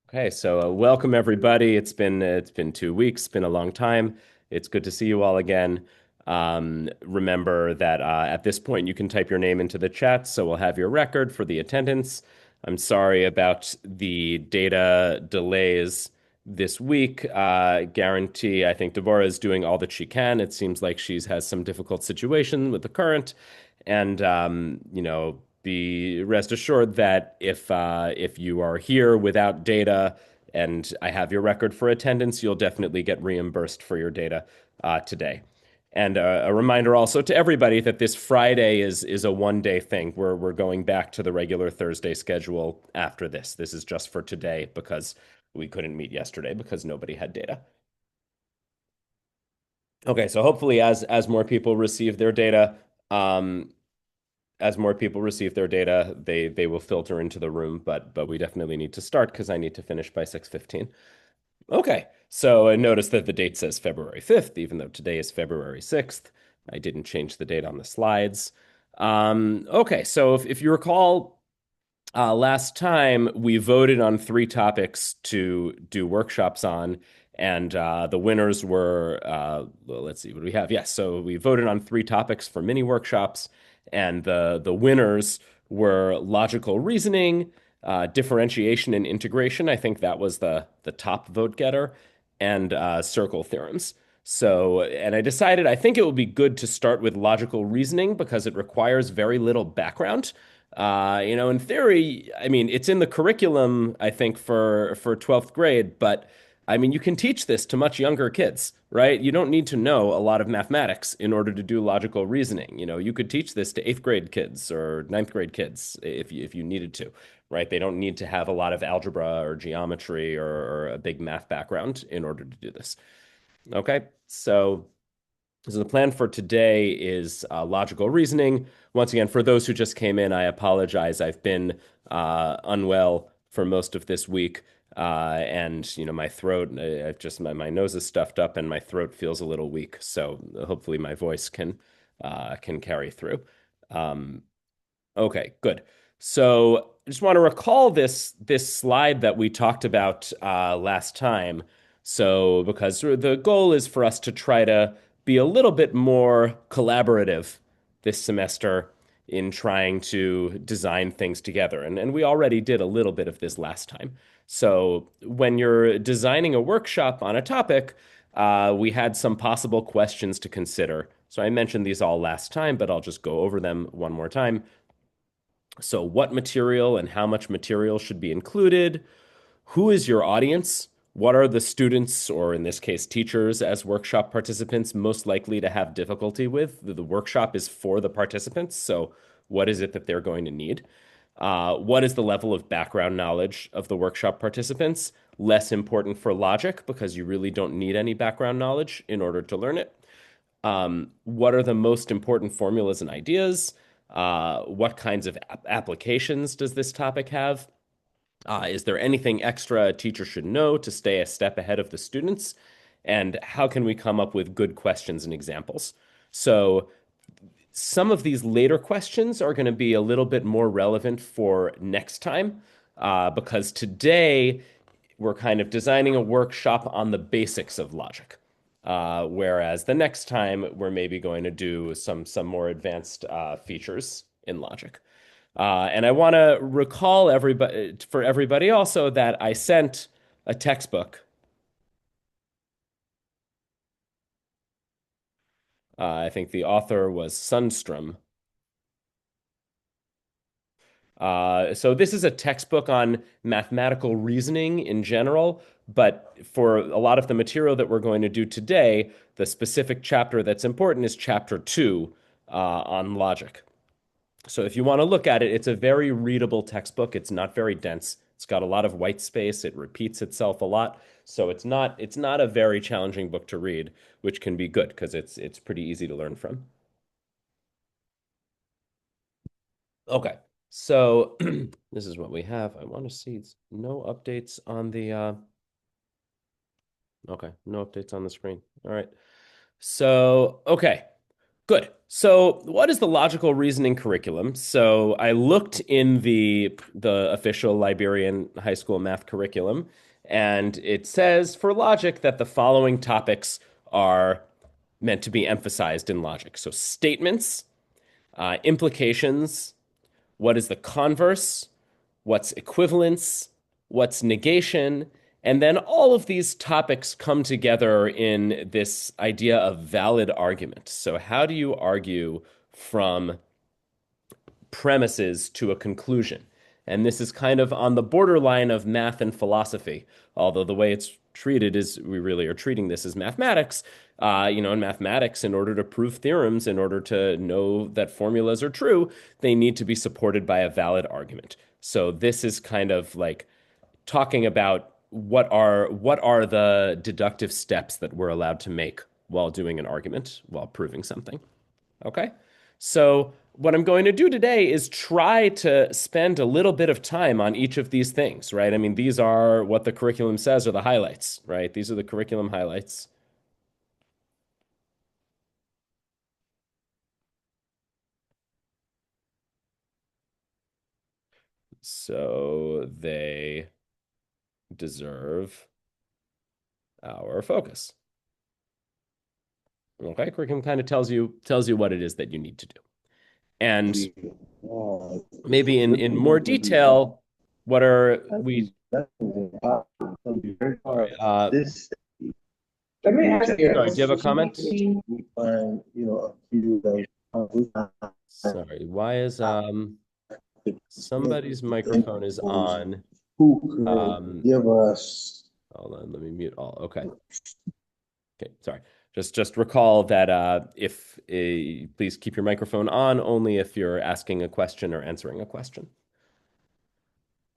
Okay, so welcome everybody. It's been 2 weeks, it's been a long time. It's good to see you all again. Remember that at this point you can type your name into the chat, so we'll have your record for the attendance. I'm sorry about the data delays this week. Guarantee I think Devorah is doing all that she can. It seems like she's has some difficult situation with the current, and be rest assured that if you are here without data and I have your record for attendance, you'll definitely get reimbursed for your data today. And a reminder also to everybody that this Friday is a 1 day thing. We're going back to the regular Thursday schedule after this. This is just for today because we couldn't meet yesterday because nobody had data. Okay, so hopefully as more people receive their data, um, they will filter into the room, but we definitely need to start because I need to finish by 6:15. Okay, so I noticed that the date says February 5th, even though today is February 6th. I didn't change the date on the slides. Okay, so if you recall, last time we voted on three topics to do workshops on, and the winners were, well, let's see, what do we have? Yes, so we voted on three topics for mini workshops, and the winners were logical reasoning, differentiation and integration. I think that was the top vote getter, and circle theorems. So, and I decided I think it would be good to start with logical reasoning because it requires very little background. In theory, I mean, it's in the curriculum, I think, for 12th grade, but I mean, you can teach this to much younger kids, right? You don't need to know a lot of mathematics in order to do logical reasoning. You could teach this to 8th grade kids or ninth grade kids if you needed to, right? They don't need to have a lot of algebra or geometry or a big math background in order to do this. Okay, so the plan for today is logical reasoning. Once again, for those who just came in, I apologize. I've been unwell for most of this week, and my throat, I've just my nose is stuffed up and my throat feels a little weak. So hopefully my voice can carry through. Um, Okay, good. So I just want to recall this slide that we talked about last time. So because the goal is for us to try to be a little bit more collaborative this semester in trying to design things together. And we already did a little bit of this last time. So when you're designing a workshop on a topic, we had some possible questions to consider. So I mentioned these all last time, but I'll just go over them one more time. So, what material and how much material should be included? Who is your audience? What are the students, or in this case, teachers, as workshop participants, most likely to have difficulty with? The workshop is for the participants, so what is it that they're going to need? What is the level of background knowledge of the workshop participants? Less important for logic because you really don't need any background knowledge in order to learn it. What are the most important formulas and ideas? What kinds of applications does this topic have? Is there anything extra a teacher should know to stay a step ahead of the students? And how can we come up with good questions and examples? So, some of these later questions are going to be a little bit more relevant for next time, because today we're kind of designing a workshop on the basics of logic. Whereas the next time we're maybe going to do some more advanced features in logic. And I want to recall everybody also that I sent a textbook. I think the author was Sundstrom. So this is a textbook on mathematical reasoning in general, but for a lot of the material that we're going to do today, the specific chapter that's important is chapter two, on logic. So if you want to look at it, it's a very readable textbook. It's not very dense. It's got a lot of white space. It repeats itself a lot. So it's not a very challenging book to read, which can be good because it's pretty easy to learn from. Okay. So this is what we have. I want to see no updates on the okay, no updates on the screen. All right. So, okay. Good. So, what is the logical reasoning curriculum? So, I looked in the official Liberian high school math curriculum, and it says for logic that the following topics are meant to be emphasized in logic. So, statements, implications, what is the converse, what's equivalence, what's negation, and then all of these topics come together in this idea of valid argument. So, how do you argue from premises to a conclusion? And this is kind of on the borderline of math and philosophy, although the way it's treated is we really are treating this as mathematics. In mathematics, in order to prove theorems, in order to know that formulas are true, they need to be supported by a valid argument. So this is kind of like talking about what are the deductive steps that we're allowed to make while doing an argument, while proving something. Okay. So, what I'm going to do today is try to spend a little bit of time on each of these things, right? I mean, these are what the curriculum says are the highlights, right? These are the curriculum highlights. So, they deserve our focus. Okay, curriculum kind of tells you what it is that you need to do. And maybe in more detail, what are we This Let me ask you. sorry, do you have a comment? We find, a few Sorry, why is somebody's microphone is individuals on. who could Um, give us. hold on, let me mute all. Okay. Okay, sorry. Just recall that if please keep your microphone on only if you're asking a question or answering a question.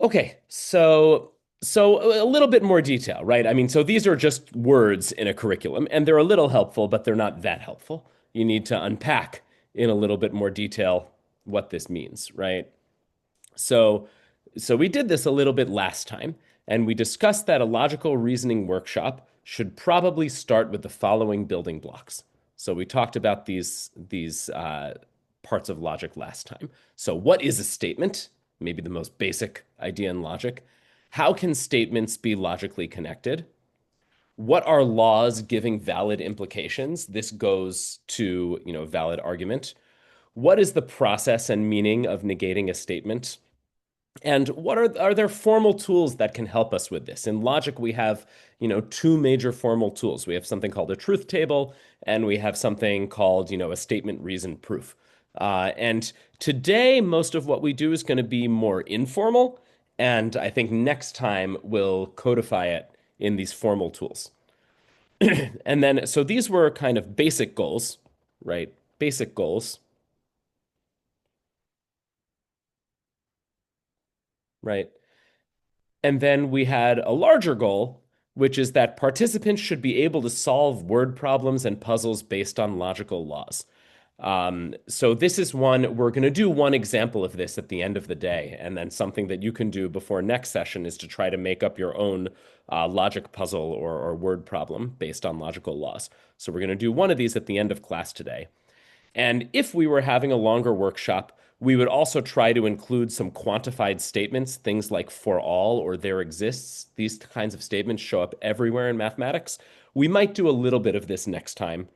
Okay, so a little bit more detail, right? I mean, so these are just words in a curriculum, and they're a little helpful, but they're not that helpful. You need to unpack in a little bit more detail what this means, right? So, so we did this a little bit last time, and we discussed that a logical reasoning workshop should probably start with the following building blocks. So we talked about these parts of logic last time. So what is a statement? Maybe the most basic idea in logic. How can statements be logically connected? What are laws giving valid implications? This goes to, valid argument. What is the process and meaning of negating a statement? And what are there formal tools that can help us with this? In logic, we have, two major formal tools. We have something called a truth table, and we have something called, a statement reason proof. And today, most of what we do is going to be more informal, and I think next time we'll codify it in these formal tools. And then, so these were kind of basic goals, right? Basic goals, right? And then we had a larger goal, which is that participants should be able to solve word problems and puzzles based on logical laws. So this is we're going to do one example of this at the end of the day. And then something that you can do before next session is to try to make up your own logic puzzle or word problem based on logical laws. So we're going to do one of these at the end of class today. And if we were having a longer workshop, we would also try to include some quantified statements, things like for all or there exists. These kinds of statements show up everywhere in mathematics. We might do a little bit of this next time.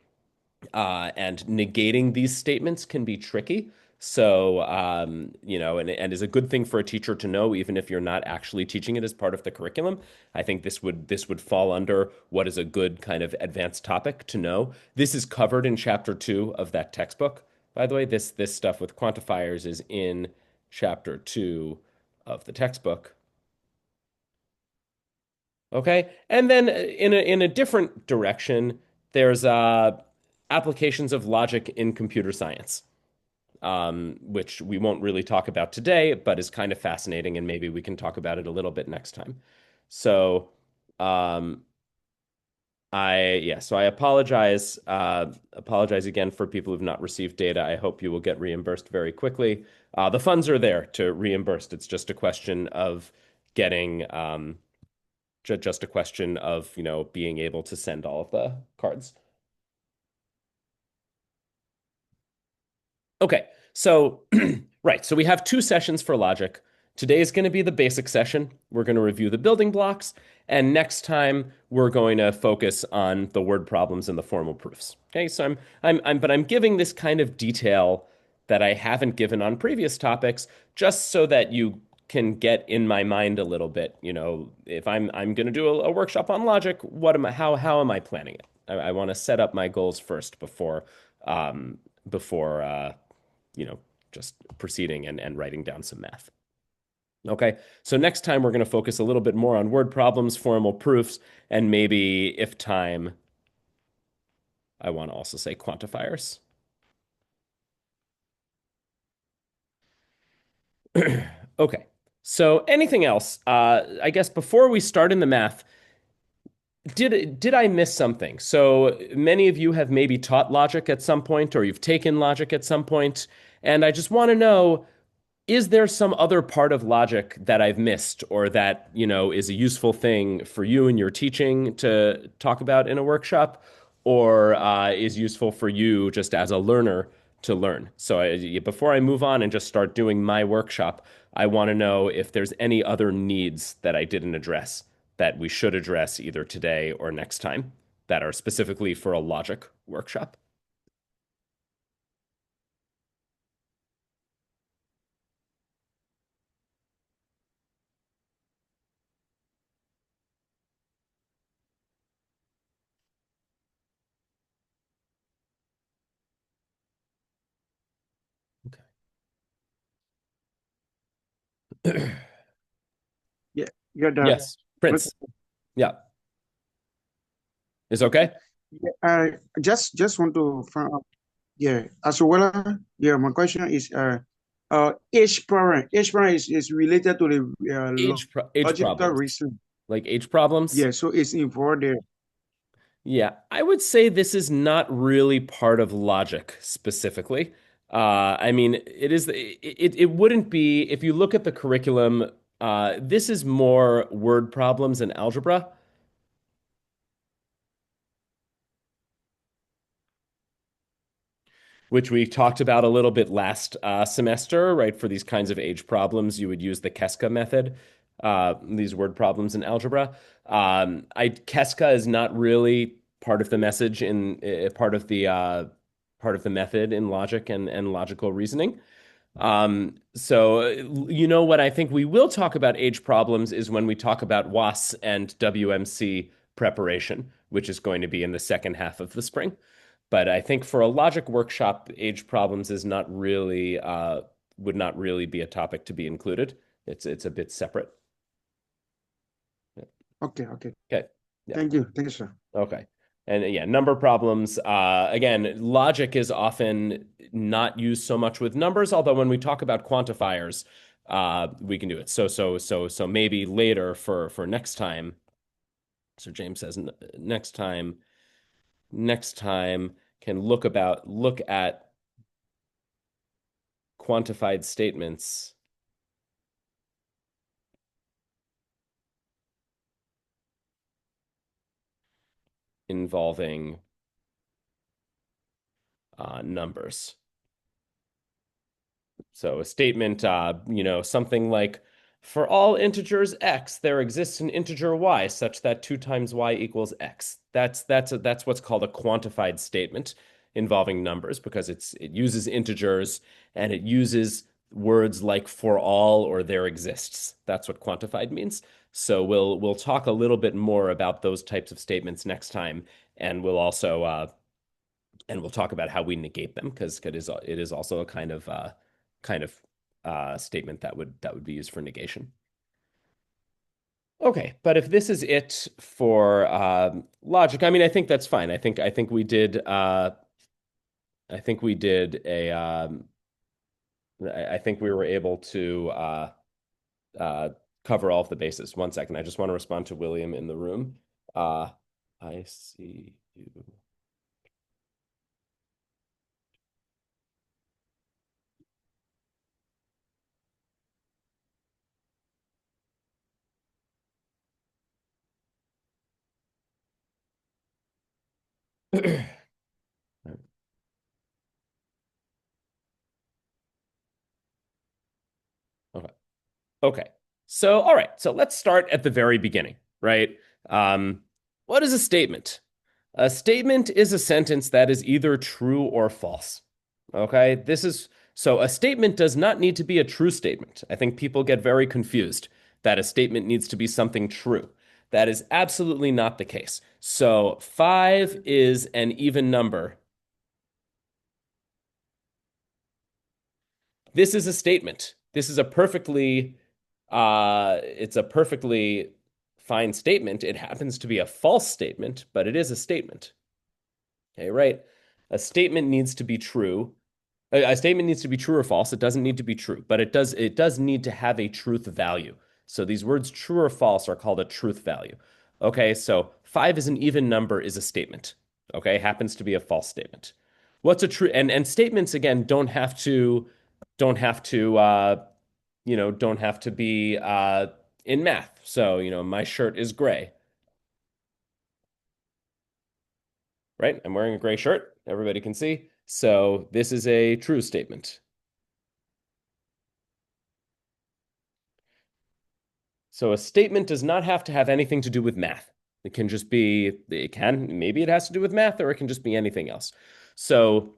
And negating these statements can be tricky. So, and is a good thing for a teacher to know, even if you're not actually teaching it as part of the curriculum. I think this would fall under what is a good kind of advanced topic to know. This is covered in chapter 2 of that textbook. By the way, this stuff with quantifiers is in chapter 2 of the textbook. Okay, and then in a different direction, there's applications of logic in computer science, which we won't really talk about today, but is kind of fascinating, and maybe we can talk about it a little bit next time. So, um, so I apologize again for people who've not received data. I hope you will get reimbursed very quickly. The funds are there to reimburse. It's just a question of getting, just a question of, you know, being able to send all of the cards. Okay, so right, so we have two sessions for logic. Today is going to be the basic session. We're going to review the building blocks, and next time we're going to focus on the word problems and the formal proofs. Okay, so but I'm giving this kind of detail that I haven't given on previous topics, just so that you can get in my mind a little bit. You know, if I'm going to do a workshop on logic, what am I? How am I planning it? I want to set up my goals first um, before you know, just proceeding and writing down some math. Okay, so next time we're going to focus a little bit more on word problems, formal proofs, and maybe, if time, I want to also say quantifiers. Okay, so anything else? I guess before we start in the math, did I miss something? So many of you have maybe taught logic at some point, or you've taken logic at some point, and I just want to know, is there some other part of logic that I've missed or that, you know, is a useful thing for you in your teaching to talk about in a workshop, or is useful for you just as a learner to learn? So before I move on and just start doing my workshop, I want to know if there's any other needs that I didn't address that we should address either today or next time that are specifically for a logic workshop. Okay. Yeah, yeah, the Yes, Prince. Yeah, is okay. yeah, I just want to find out. Yeah, as well. My question is, H problem is related to the Age logical problems, reason. like age problems. Yeah, so it's involved there. Yeah, I would say this is not really part of logic specifically. I mean, it wouldn't be if you look at the curriculum. This is more word problems and algebra, which we talked about a little bit last semester, right? For these kinds of age problems, you would use the Keska method, these word problems in algebra. Keska is not really part of the message in part of the method in logic and logical reasoning. So, you know what I think we will talk about age problems is when we talk about WAS and WMC preparation, which is going to be in the second half of the spring. But I think for a logic workshop, age problems is not really would not really be a topic to be included. It's a bit separate. Okay, okay. Okay. Yeah. Thank you, sir. Okay. And yeah, number problems. Again, logic is often not used so much with numbers, although when we talk about quantifiers, we can do it. So maybe later for next time. So James says next time can look at quantified statements involving numbers. So a statement, something like, for all integers x, there exists an integer y such that 2 times y equals x. That's what's called a quantified statement involving numbers because it uses integers and it uses words like for all or there exists. That's what quantified means. So we'll talk a little bit more about those types of statements next time, and we'll talk about how we negate them because it is also a kind of statement that would be used for negation. Okay, but if this is it for logic, I mean, I think that's fine. I think we did I think we were able to uh, cover all of the bases. One second, I just want to respond to William in the room. Uh, I see you. Okay. So, all right. So let's start at the very beginning, right? Um, what is a statement? A statement is a sentence that is either true or false. Okay. So a statement does not need to be a true statement. I think people get very confused that a statement needs to be something true. That is absolutely not the case. So 5 is an even number. This is a statement. This is it's a perfectly fine statement. It happens to be a false statement, but it is a statement. Okay, right? A statement needs to be true. A statement needs to be true or false. It doesn't need to be true, but it does need to have a truth value. So these words true or false are called a truth value. Okay, so 5 is an even number is a statement. Okay, happens to be a false statement. What's a true and statements again don't have to be in math. So, my shirt is gray, right? I'm wearing a gray shirt. Everybody can see. So this is a true statement. So a statement does not have to have anything to do with math. Maybe it has to do with math, or it can just be anything else. So,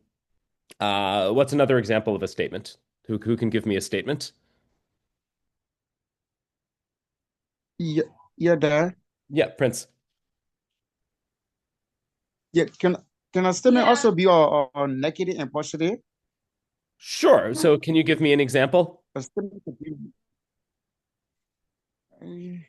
what's another example of a statement? Who can give me a statement? Yeah, yeah, there. Yeah, Prince. Yeah, can a statement also be on negative and positive? Sure. So, can you give me an example? A statement could be, uh,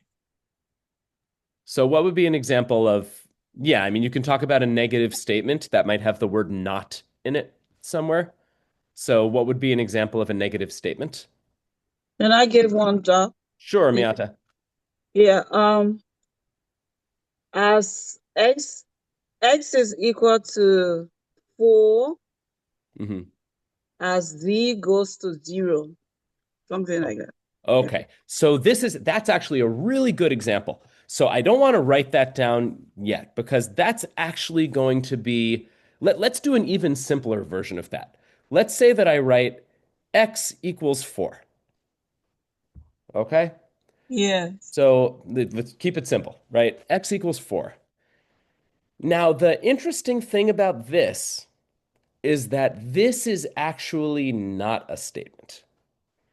So, what would be an example of, yeah, I mean, you can talk about a negative statement that might have the word not in it somewhere. So, what would be an example of a negative statement? Can I get one, Doc? Sure, If Miata. yeah, as x is equal to 4 Hmm. as z goes to 0, something like that. Yeah. Okay. So that's actually a really good example. So I don't want to write that down yet because that's actually going to be let's do an even simpler version of that. Let's say that I write x equals 4. Okay? Yes. So let's keep it simple, right? X equals 4. Now, the interesting thing about this is that this is actually not a statement.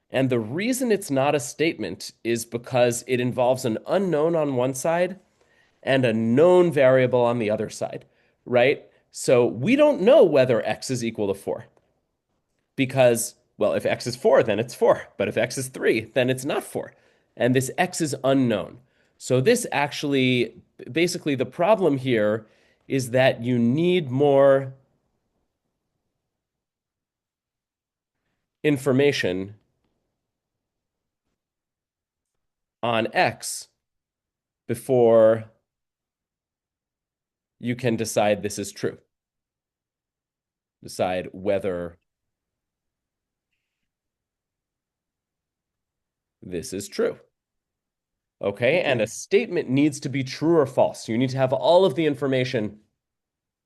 And the reason it's not a statement is because it involves an unknown on one side and a known variable on the other side, right? So we don't know whether x is equal to 4 because, well, if x is 4, then it's 4. But if x is 3, then it's not 4. And this x is unknown. So this actually, basically, the problem here is that you need more information on x before you can decide this is true. Decide whether this is true. Okay, and a okay, statement needs to be true or false. You need to have all of the information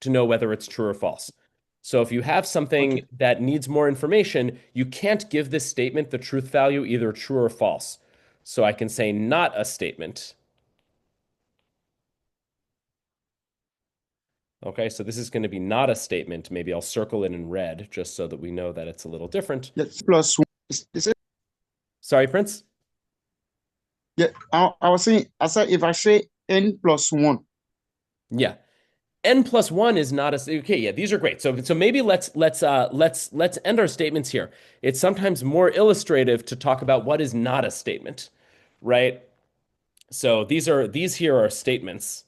to know whether it's true or false. So if you have something okay. that needs more information, you can't give this statement the truth value either true or false. So I can say not a statement. Okay, so this is going to be not a statement. Maybe I'll circle it in red just so that we know that it's a little different. Yes, plus one. Is it? Sorry, Prince? Yeah, I was saying, I said if I say n plus one. Yeah. N plus one is not a okay. Yeah, these are great. So maybe let's end our statements here. It's sometimes more illustrative to talk about what is not a statement, right? So these here are statements,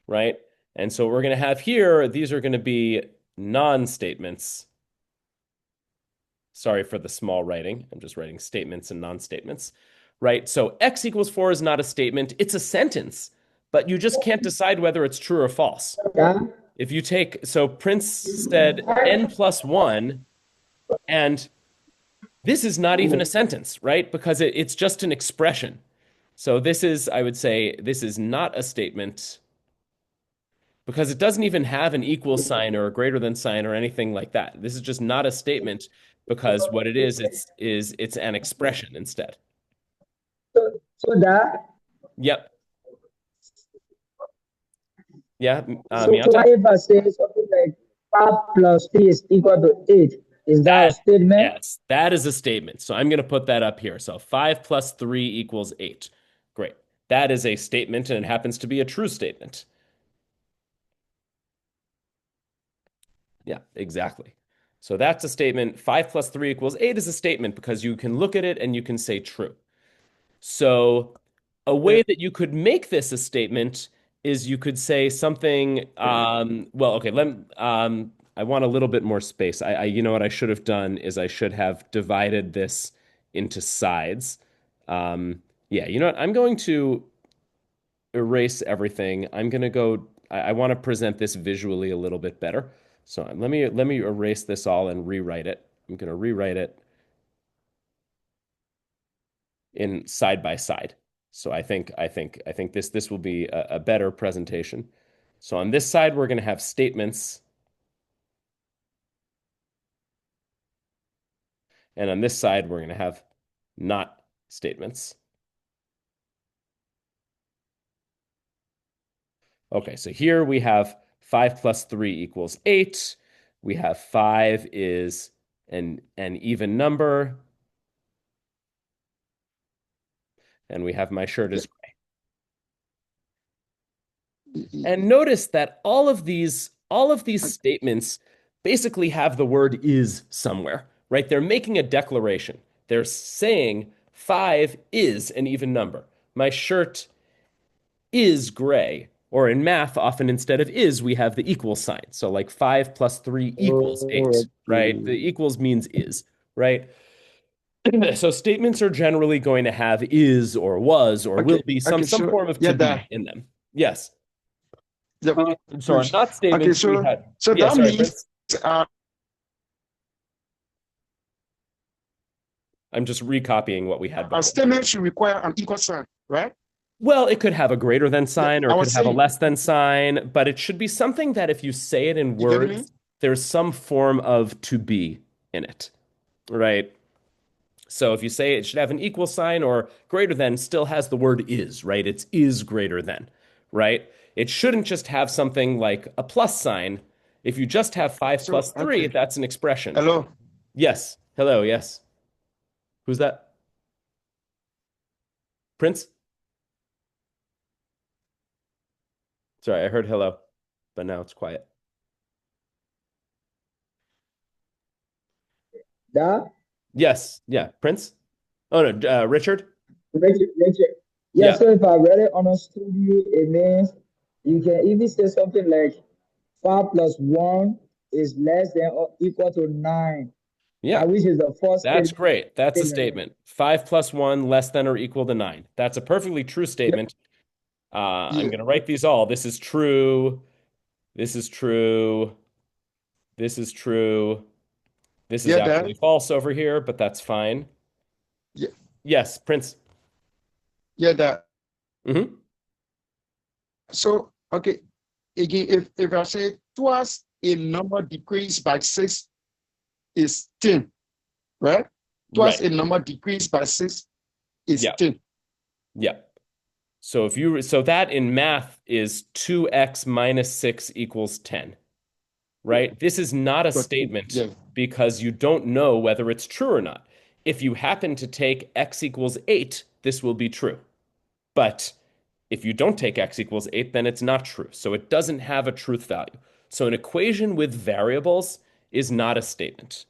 right? And so what we're going to have here, these are going to be non-statements. Sorry for the small writing. I'm just writing statements and non-statements, right? So x equals 4 is not a statement. It's a sentence, but you just can't decide whether it's true or false. If you take, so Prince said n plus 1, and this is not even a sentence, right? Because it's just an expression. So I would say, this is not a statement because it doesn't even have an equal sign or a greater than sign or anything like that. This is just not a statement because what it is, it's an expression instead. So that Yep. Yeah, so Miata? what if I say something like 5 plus 3 is equal to 8? Is that a That, statement? yes, that is a statement. So I'm going to put that up here. So 5 plus 3 equals 8. Great. That is a statement, and it happens to be a true statement. Yeah, exactly. So that's a statement. 5 plus 3 equals 8 is a statement because you can look at it and you can say true. So a way that you could make this a statement is you could say something, well, okay, I want a little bit more space. You know what I should have done is I should have divided this into sides. Yeah, you know what? I'm going to erase everything. I'm going to go, I want to present this visually a little bit better. So let me erase this all and rewrite it. I'm going to rewrite it in side by side. So I think this will be a better presentation. So on this side, we're going to have statements, and on this side, we're going to have not statements. Okay, so here we have 5 plus 3 equals 8. We have 5 is an even number, and we have my shirt is gray. And notice that all of these statements basically have the word is somewhere, right? They're making a declaration. They're saying 5 is an even number. My shirt is gray. Or in math, often instead of is, we have the equal sign. So like 5 plus 3 equals 8, right? The equals means is, right? So statements are generally going to have is or was or will Okay, be some okay, some so form of yeah, to that be in them. Yes. the So our not okay, statements we so had. so Yeah, that sorry, means Prince. uh I'm just recopying what we had a before. statement should require an equal sign, right? Well, it could have a greater than Yeah, sign or I it could was have a saying, less than sign, but it should be something that if you say it in you get me? words, there's some form of to be in it, right? So if you say it should have an equal sign or greater than, still has the word is, right? It's is greater than, right? It shouldn't just have something like a plus sign. If you just have 5 So plus 3, okay. that's an expression. Hello. Yes. Hello. Yes. Who's that? Prince? Sorry, I heard hello, but now it's quiet. That Yes. Yeah. Prince? Oh, no. Richard? Richard. Yeah, Yeah. so if I really understood you, it means you can even say something like 5 plus 1 is less than or equal to 9, Yeah. which is the first That's statement. great. That's a statement. 5 plus 1 less than or equal to 9. That's a perfectly true Yep. statement. I'm Yeah, going to write these all. This is true. This is true. This is true. This is yeah, that actually false over here, but that's fine. yeah, Yes, Prince. yeah, that. Hmm. So okay, again, if I say twice a number decreased by 6 is 10, right? Twice Right. a number decreased by 6 is Yeah. 10. Yeah. So that in math is 2x minus 6 equals 10, right? This is not a But statement yeah, because you don't know whether it's true or not. If you happen to take x equals 8, this will be true. But if you don't take x equals 8, then it's not true. So it doesn't have a truth value. So an equation with variables is not a statement.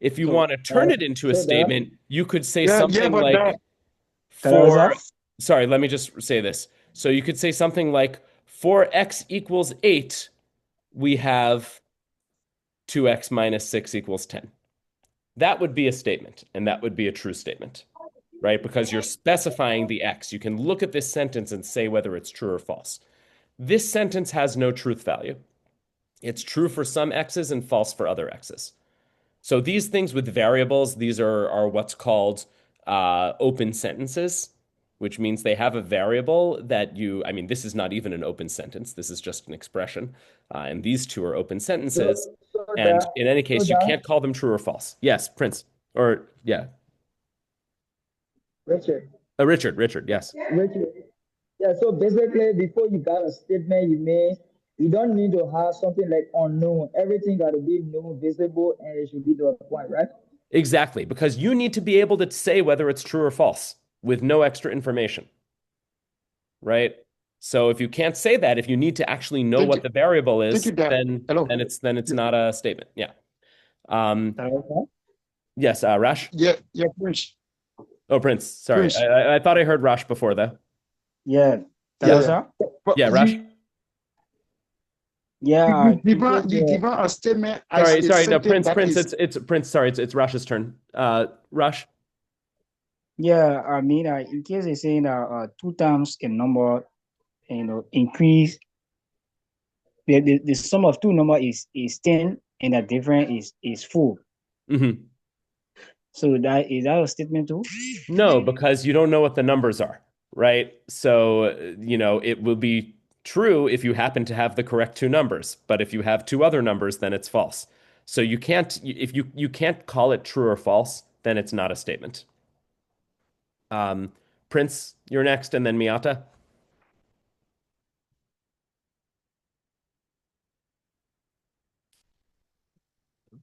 If you want to turn it into a So that statement, you could say yeah, something but that like can I for, answer? sorry, let me just say this. So you could say something like for x equals 8, we have 2x minus 6 equals 10. That would be a statement, and that would be a true statement, right? Because you're specifying the x. You can look at this sentence and say whether it's true or false. This sentence has no truth value. It's true for some x's and false for other x's. So these things with variables, these are what's called open sentences. which means they have a variable that I mean, this is not even an open sentence. This is just an expression. And these two are open sentences. And in any case, you can't call them true or false. Yes, Prince. Or, yeah. Richard. Richard, yes. Richard. Yeah, so basically, before you got a statement you made, you don't need to have something like unknown. Everything got to be known, visible, and it should be the point, right? Exactly, because you need to be able to say whether it's true or false with no extra information, right? So if you can't say that, if you need to actually know Thank what you. the variable Thank is, you, Dad. then Hello. it's not a statement. Yeah. Okay. Yes, Rash. Yeah, Prince. Oh, Prince. Sorry, Prince. I thought I heard Rash before though. Yeah, Yeah. sir. But Yeah, Rash. Yeah, you given a statement as Sorry, a no, sentence Prince, that Prince. is It's Prince. Sorry, it's Rash's turn. Rash. yeah. I mean, in case they saying two times a number, increase the sum of two number is 10, and the difference is 4. Mm-hmm. So is that a statement too? No, because you don't know what the numbers are, right? So, it will be true if you happen to have the correct two numbers, but if you have two other numbers, then it's false. So you can't, if you can't call it true or false, then it's not a statement. Prince, you're next, and then Miata.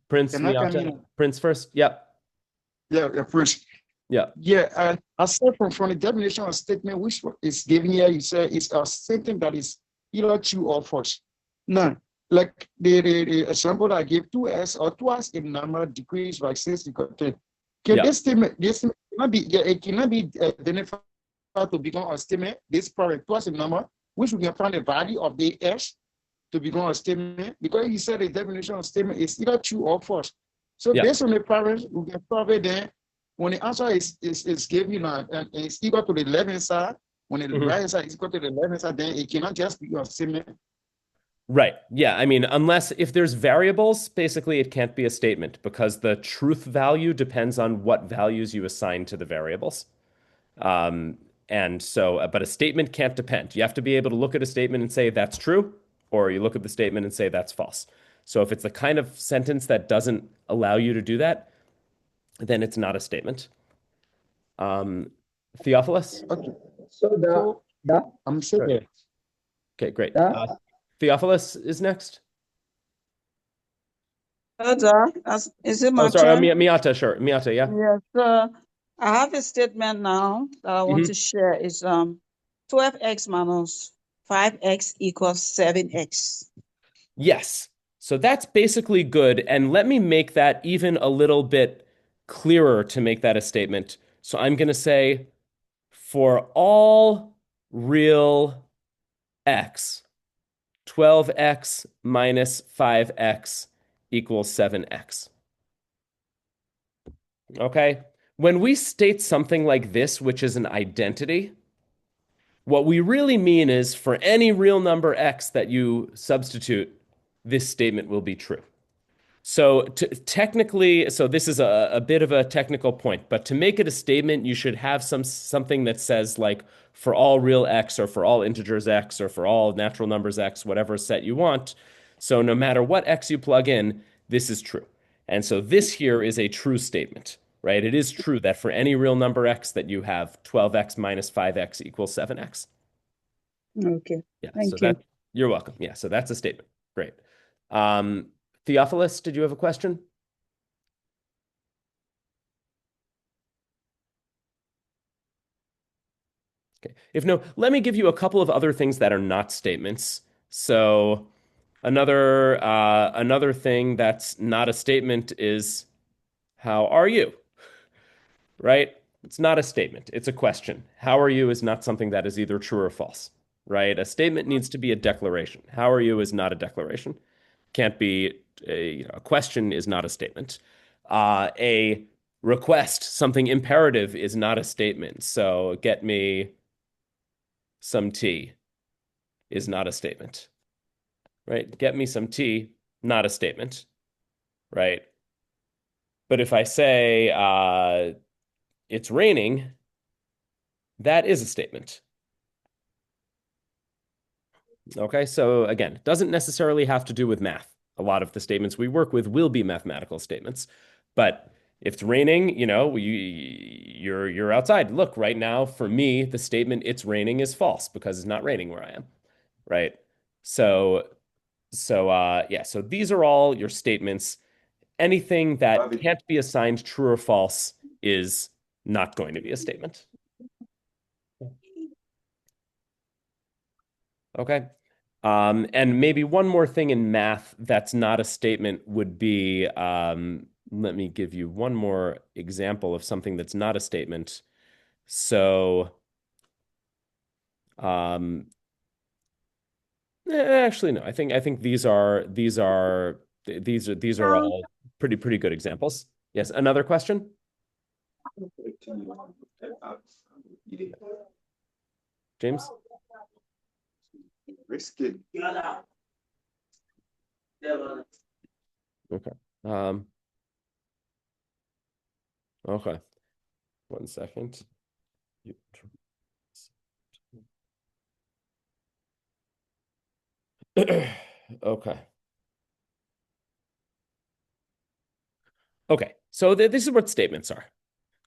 Prince, Can I come Miata. in? Prince first. Yep. Yeah, Prince. Yeah. Yeah, aside from the definition of statement, which is given here, you say it's a statement that is either true or false. Now, like the example I gave, 2s or twice a number decreased by 6 equal 10. Okay, Yeah. this cannot be, it cannot be identified to become a statement. This product twice a number, which we can find the value of the s to become a statement, because he said the definition of statement is either true or false. So Yeah. based on the parents, we can probably then, when the answer is given and it's equal to the left-hand side, when the Mhm. right-hand side is equal to the left-hand side, then it cannot just be a statement. Right. Yeah. I mean, unless if there's variables, basically it can't be a statement because the truth value depends on what values you assign to the variables. And so, but a statement can't depend. You have to be able to look at a statement and say that's true, or you look at the statement and say that's false. So if it's the kind of sentence that doesn't allow you to do that, then it's not a statement. Theophilus? Okay. So that I'm saying Right. Okay, great. that Theophilus is next. Is it my Oh, sorry, turn? Miata, sure. Miata, yeah. Yes, I have a statement now that I want to share. It's 12x minus 5x equals 7x. Yes. So that's basically good. And let me make that even a little bit clearer to make that a statement. So I'm going to say for all real x, 12x minus 5x equals 7x. Okay? When we state something like this, which is an identity, what we really mean is for any real number x that you substitute, this statement will be true. So technically, so this is a bit of a technical point, but to make it a statement, you should have something that says like for all real x or for all integers x or for all natural numbers x, whatever set you want. So no matter what x you plug in, this is true. And so this here is a true statement, right? It is true that for any real number x that you have 12x minus 5x equals 7x. Okay. Yeah, Thank so you. you're welcome. Yeah, so that's a statement. Great. Theophilus, did you have a question? Okay. If no, let me give you a couple of other things that are not statements. So another thing that's not a statement is how are you? Right? It's not a statement. It's a question. How are you is not something that is either true or false, right? A statement needs to be a declaration. How are you is not a declaration. Can't be a question is not a statement. A request, something imperative, is not a statement. So get me some tea is not a statement, right? Get me some tea, not a statement, right? But if I say it's raining, That is a statement. Okay, so again, it doesn't necessarily have to do with math. A lot of the statements we work with will be mathematical statements, but if it's raining, you're outside. Look, right now, for me, the statement "it's raining" is false because it's not raining where I am, right? So, yeah. So these are all your statements. Anything that can't be assigned true or false is not going to be a statement. Okay. And maybe one more thing in math that's not a statement would be, let me give you one more example of something that's not a statement. So, um, actually, no, I think these are all pretty good examples. Yes, another question? James? Risky. Okay. Okay. 1 second. Okay. Okay. So this is what statements are.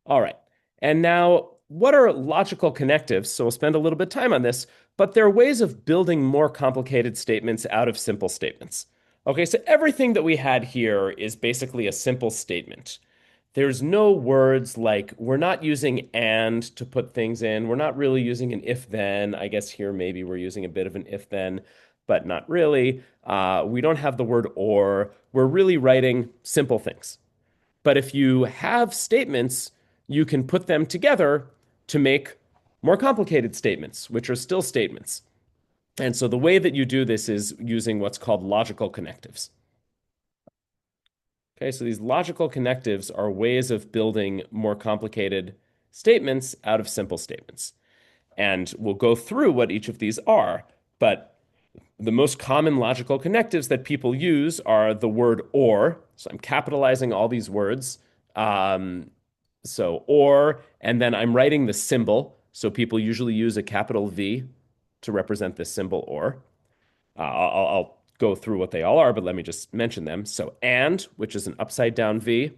All right. And now, what are logical connectives? So we'll spend a little bit of time on this, but there are ways of building more complicated statements out of simple statements. Okay, so everything that we had here is basically a simple statement. There's no words like we're not using and to put things in. We're not really using an if then. I guess here maybe we're using a bit of an if then, but not really. We don't have the word or. We're really writing simple things. But if you have statements, you can put them together to make more complicated statements, which are still statements. And so the way that you do this is using what's called logical connectives. Okay, so these logical connectives are ways of building more complicated statements out of simple statements. And we'll go through what each of these are, but the most common logical connectives that people use are the word or. So I'm capitalizing all these words. So or, and then I'm writing the symbol. So people usually use a capital V to represent this symbol or. I'll go through what they all are, but let me just mention them. So and, which is an upside down V,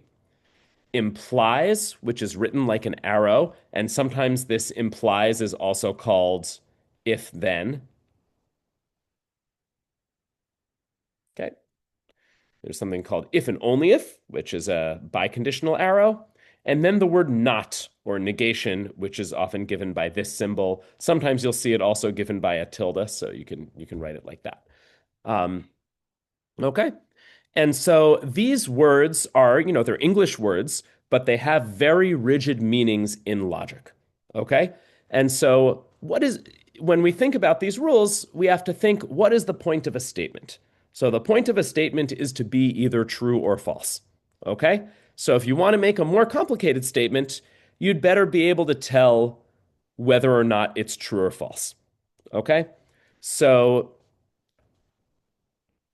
implies, which is written like an arrow, and sometimes this implies is also called if then. Okay. There's something called if and only if, which is a biconditional arrow. And then the word not or negation, which is often given by this symbol. Sometimes you'll see it also given by a tilde, so you can write it like that. Okay. And so these words are, they're English words, but they have very rigid meanings in logic. Okay. And so when we think about these rules, we have to think, what is the point of a statement? So the point of a statement is to be either true or false. Okay. So if you want to make a more complicated statement, you'd better be able to tell whether or not it's true or false. Okay. So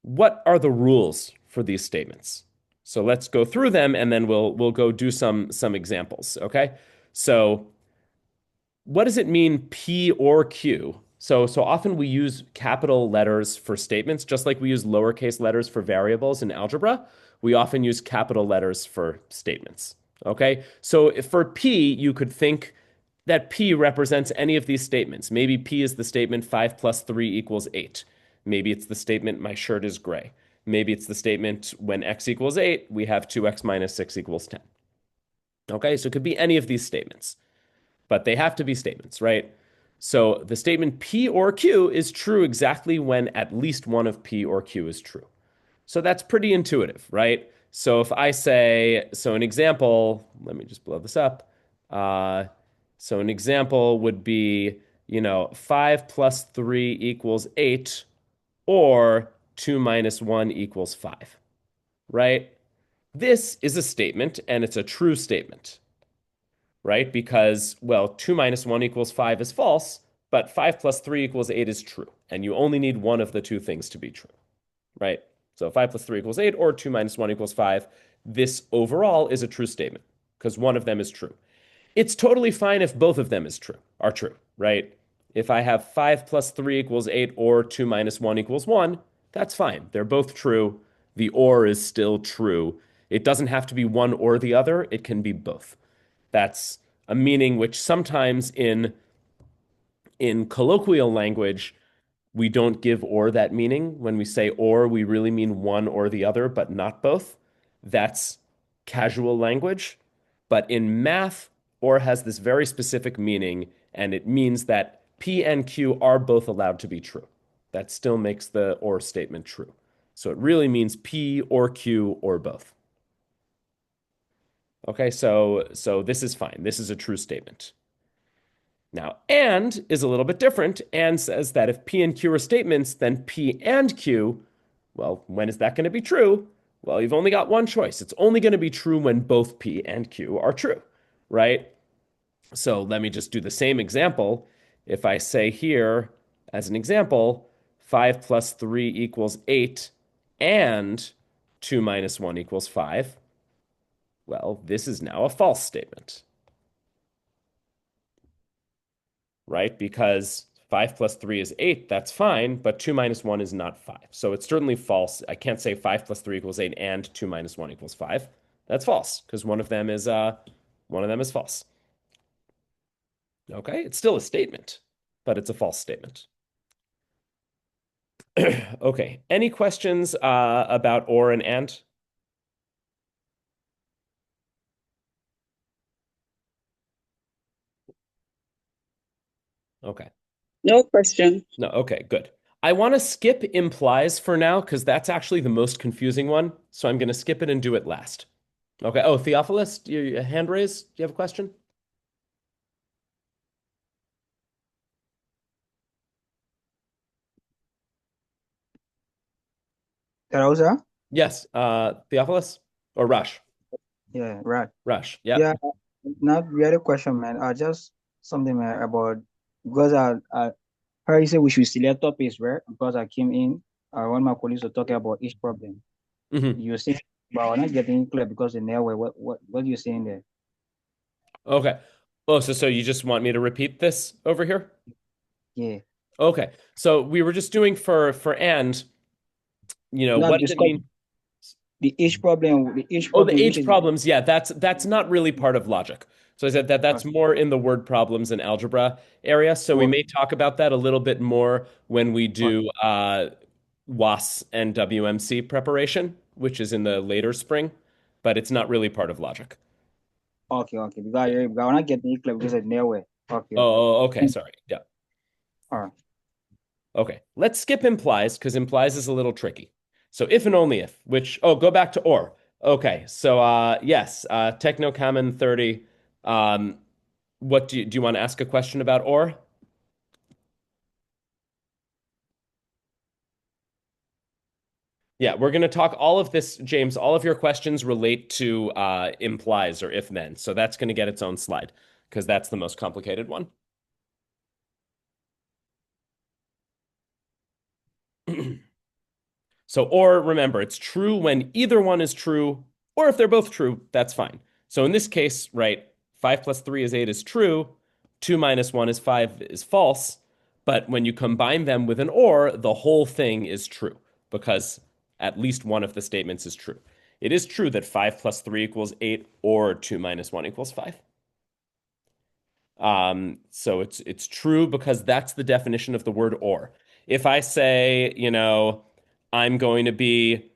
what are the rules for these statements? So let's go through them and then we'll go do some examples, okay? So what does it mean P or Q? So often we use capital letters for statements, just like we use lowercase letters for variables in algebra. We often use capital letters for statements, okay? So if for P, you could think that P represents any of these statements. Maybe P is the statement 5 plus 3 equals 8. Maybe it's the statement my shirt is gray. Maybe it's the statement when x equals 8, we have 2x minus 6 equals 10. Okay, so it could be any of these statements, but they have to be statements, right? So the statement P or Q is true exactly when at least one of P or Q is true. So that's pretty intuitive, right? So if I say, so an example, let me just blow this up. So an example would be, 5 plus 3 equals 8, or 2 minus 1 equals 5, right? This is a statement, and it's a true statement, right? Because, well, 2 minus 1 equals 5 is false, but 5 plus 3 equals 8 is true. And you only need one of the two things to be true, right? So 5 plus 3 equals 8 or 2 minus 1 equals 5. This overall is a true statement because one of them is true. It's totally fine if both of them are true, right? If I have 5 plus 3 equals 8 or 2 minus 1 equals 1, that's fine. They're both true. The or is still true. It doesn't have to be one or the other. It can be both. That's a meaning which sometimes in colloquial language we don't give or that meaning. When we say or, we really mean one or the other, but not both. That's casual language. But in math, or has this very specific meaning, and it means that P and Q are both allowed to be true. That still makes the or statement true. So it really means P or Q or both. Okay, so this is fine. This is a true statement. Now, and is a little bit different. And says that if P and Q are statements, then P and Q, well, when is that going to be true? Well, you've only got one choice. It's only going to be true when both P and Q are true, right? So let me just do the same example. If I say here, as an example, 5 plus 3 equals 8 and 2 minus 1 equals 5, well, this is now a false statement, right? Because 5 plus 3 is 8, that's fine, but 2 minus 1 is not 5. So it's certainly false. I can't say 5 plus 3 equals 8 and 2 minus 1 equals 5. That's false, because one of them is false. Okay, it's still a statement, but it's a false statement. Okay, any questions about or and? Okay. No question. No, okay, good. I want to skip implies for now because that's actually the most confusing one. So I'm going to skip it and do it last. Okay. Oh, Theophilus, your hand raised. Do you have a question? Rosa? Yes. Theophilus or Rush? Yeah, right. Rush. Yeah. Yeah, not really a question, man. Just something, man, about because I heard you say we should select topics, right? Because I came in, one of my colleagues were talking about each problem. Mm-hmm. You're saying, but we're not getting clear because in there, what are you saying there? Okay. Oh, so you just want me to repeat this over here? Yeah. Okay. So we were just doing for and, Not what does it discuss mean? the each Oh, the problem, which H is problems. Yeah, that's not really part of logic. So I said that that's more in the word problems and algebra area. So we or, may talk about that a little bit more when we or do WAS and WMC preparation, which is in the later spring, but it's not really part of logic. okay, Yeah. because we're not getting clear because it's nowhere. Okay. Okay. Sorry. Yeah. All right. Okay. Let's skip implies because implies is a little tricky. So if and only if, go back to or. Okay. So yes, Techno Common 30. What do you want to ask a question about or? Yeah, we're going to talk all of this, James. All of your questions relate to implies or if then. So that's going to get its own slide because that's the most complicated one. So, or remember, it's true when either one is true, or if they're both true, that's fine. So in this case, right, 5 plus 3 is 8 is true, 2 minus 1 is 5 is false. But when you combine them with an or, the whole thing is true because at least one of the statements is true. It is true that 5 plus 3 equals 8 or 2 minus 1 equals 5. So it's true because that's the definition of the word or. If I say, I'm going to be,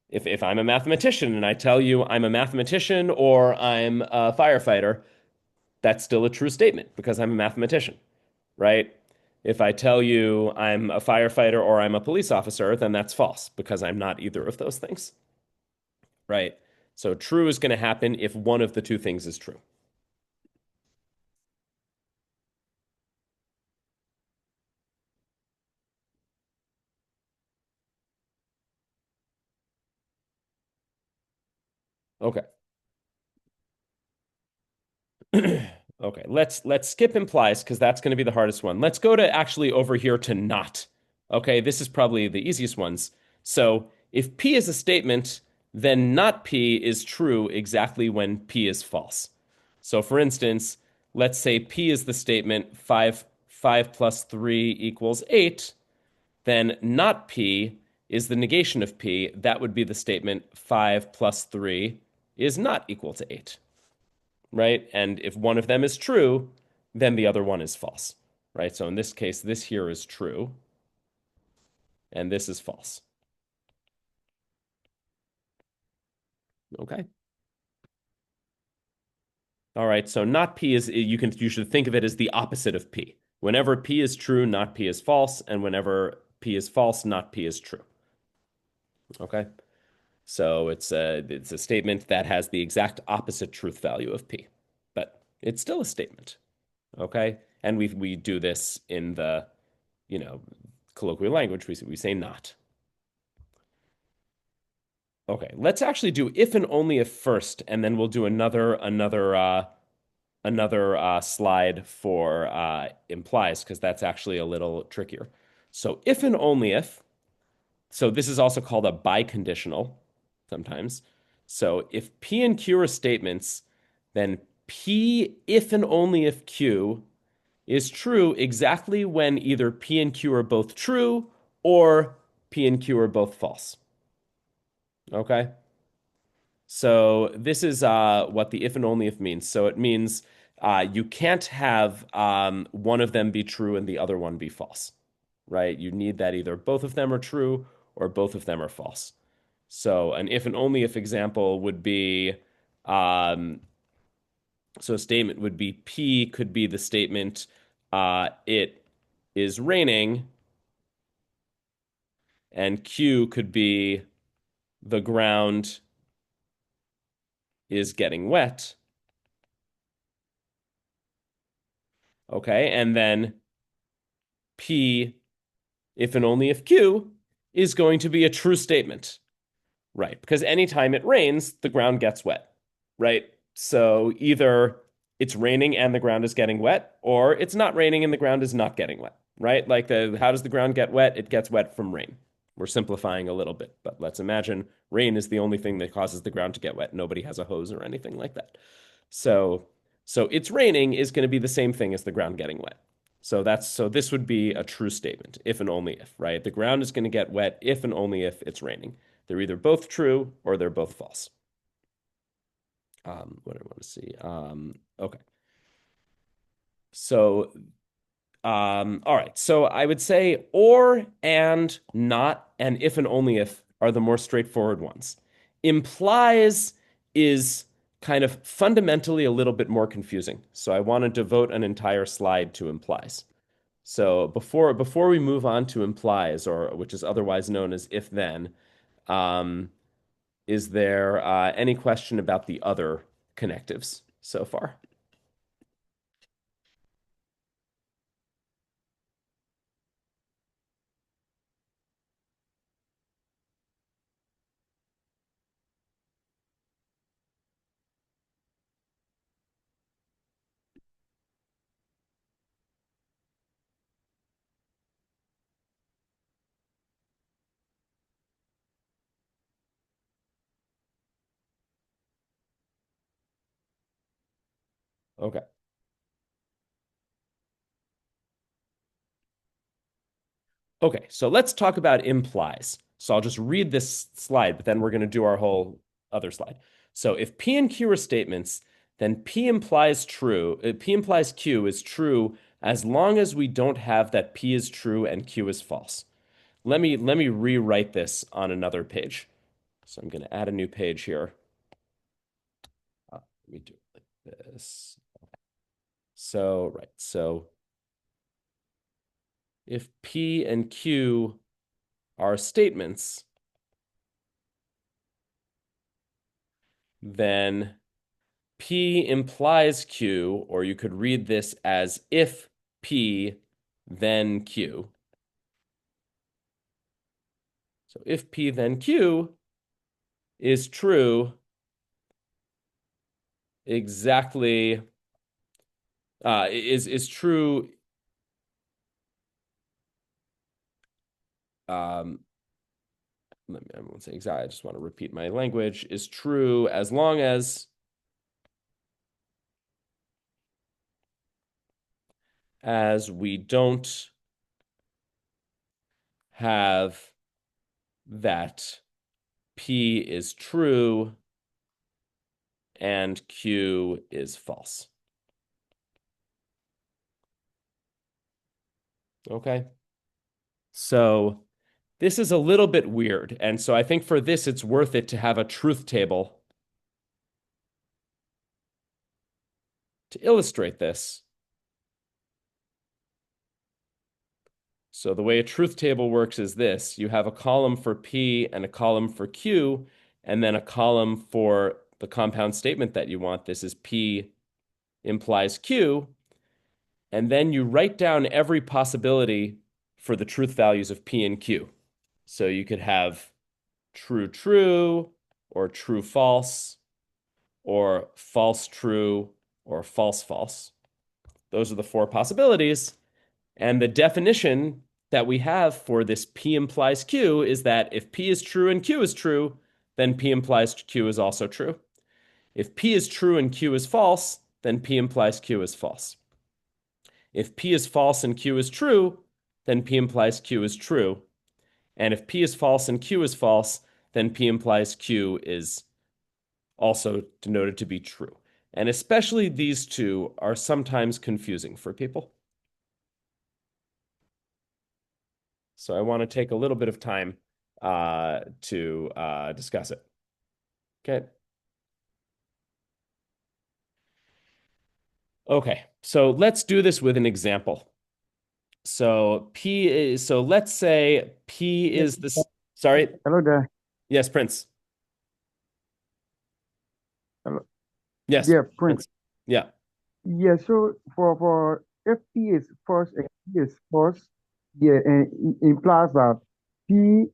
if I'm a mathematician and I tell you I'm a mathematician or I'm a firefighter, that's still a true statement because I'm a mathematician, right? If I tell you I'm a firefighter or I'm a police officer, then that's false because I'm not either of those things, right? So true is going to happen if one of the two things is true. Okay. Okay, let's skip implies because that's going to be the hardest one. Let's go to actually over here to not. Okay, this is probably the easiest ones. So if P is a statement, then not P is true exactly when P is false. So for instance, let's say P is the statement 5 plus 3 equals 8, then not P is the negation of P. That would be the statement 5 plus 3 is not equal to 8, right? And if one of them is true, then the other one is false, right? So in this case, this here is true, and this is false. Okay. All right, so not P is, you should think of it as the opposite of P. Whenever P is true, not P is false, and whenever P is false, not P is true. Okay? So it's a statement that has the exact opposite truth value of P, but it's still a statement. Okay? And we do this in the, colloquial language. We say not. Okay, let's actually do if and only if first, and then we'll do another slide for implies, because that's actually a little trickier. So if and only if, so this is also called a biconditional sometimes. So if P and Q are statements, then P if and only if Q is true exactly when either P and Q are both true or P and Q are both false. Okay? So this is what the if and only if means. So it means you can't have one of them be true and the other one be false, right? You need that either both of them are true or both of them are false. So an if and only if example would be, so a statement would be P could be the statement, it is raining, and Q could be the ground is getting wet. Okay, and then P, if and only if Q, is going to be a true statement, right? Because anytime it rains, the ground gets wet, right? So either it's raining and the ground is getting wet, or it's not raining and the ground is not getting wet, right? Like how does the ground get wet? It gets wet from rain. We're simplifying a little bit, but let's imagine rain is the only thing that causes the ground to get wet. Nobody has a hose or anything like that. So it's raining is going to be the same thing as the ground getting wet. So this would be a true statement, if and only if, right? The ground is going to get wet if and only if it's raining. They're either both true or they're both false. What do I want to see? Okay. So, all right. So I would say or, and, not, and if and only if are the more straightforward ones. Implies is kind of fundamentally a little bit more confusing. So I want to devote an entire slide to implies. So before we move on to implies, or which is otherwise known as if then, is there any question about the other connectives so far? Okay. Okay, so let's talk about implies. So I'll just read this slide, but then we're going to do our whole other slide. So if P and Q are statements, then P implies true. P implies Q is true as long as we don't have that P is true and Q is false. Let me rewrite this on another page. So I'm going to add a new page here. Let me do it like this. So, right. So if P and Q are statements, then P implies Q, or you could read this as if P, then Q. So if P, then Q is true exactly, is true, I won't say exactly, I just want to repeat my language, is true as long as as we don't have that P is true and Q is false. Okay. So this is a little bit weird. And so I think for this, it's worth it to have a truth table to illustrate this. So the way a truth table works is this. You have a column for P and a column for Q, and then a column for the compound statement that you want. This is P implies Q. And then you write down every possibility for the truth values of P and Q. So you could have true, true, or true, false, or false, true, or false, false. Those are the four possibilities. And the definition that we have for this P implies Q is that if P is true and Q is true, then P implies Q is also true. If P is true and Q is false, then P implies Q is false. If P is false and Q is true, then P implies Q is true. And if P is false and Q is false, then P implies Q is also denoted to be true. And especially these two are sometimes confusing for people. So I want to take a little bit of time to discuss it. Okay. Okay, so let's do this with an example. So let's say P is this, sorry. Hello there. Yes, Prince. Hello. Yes, Yeah, Prince. Yeah. Yeah, so for if P is false and Q is false, yeah, and it implies that P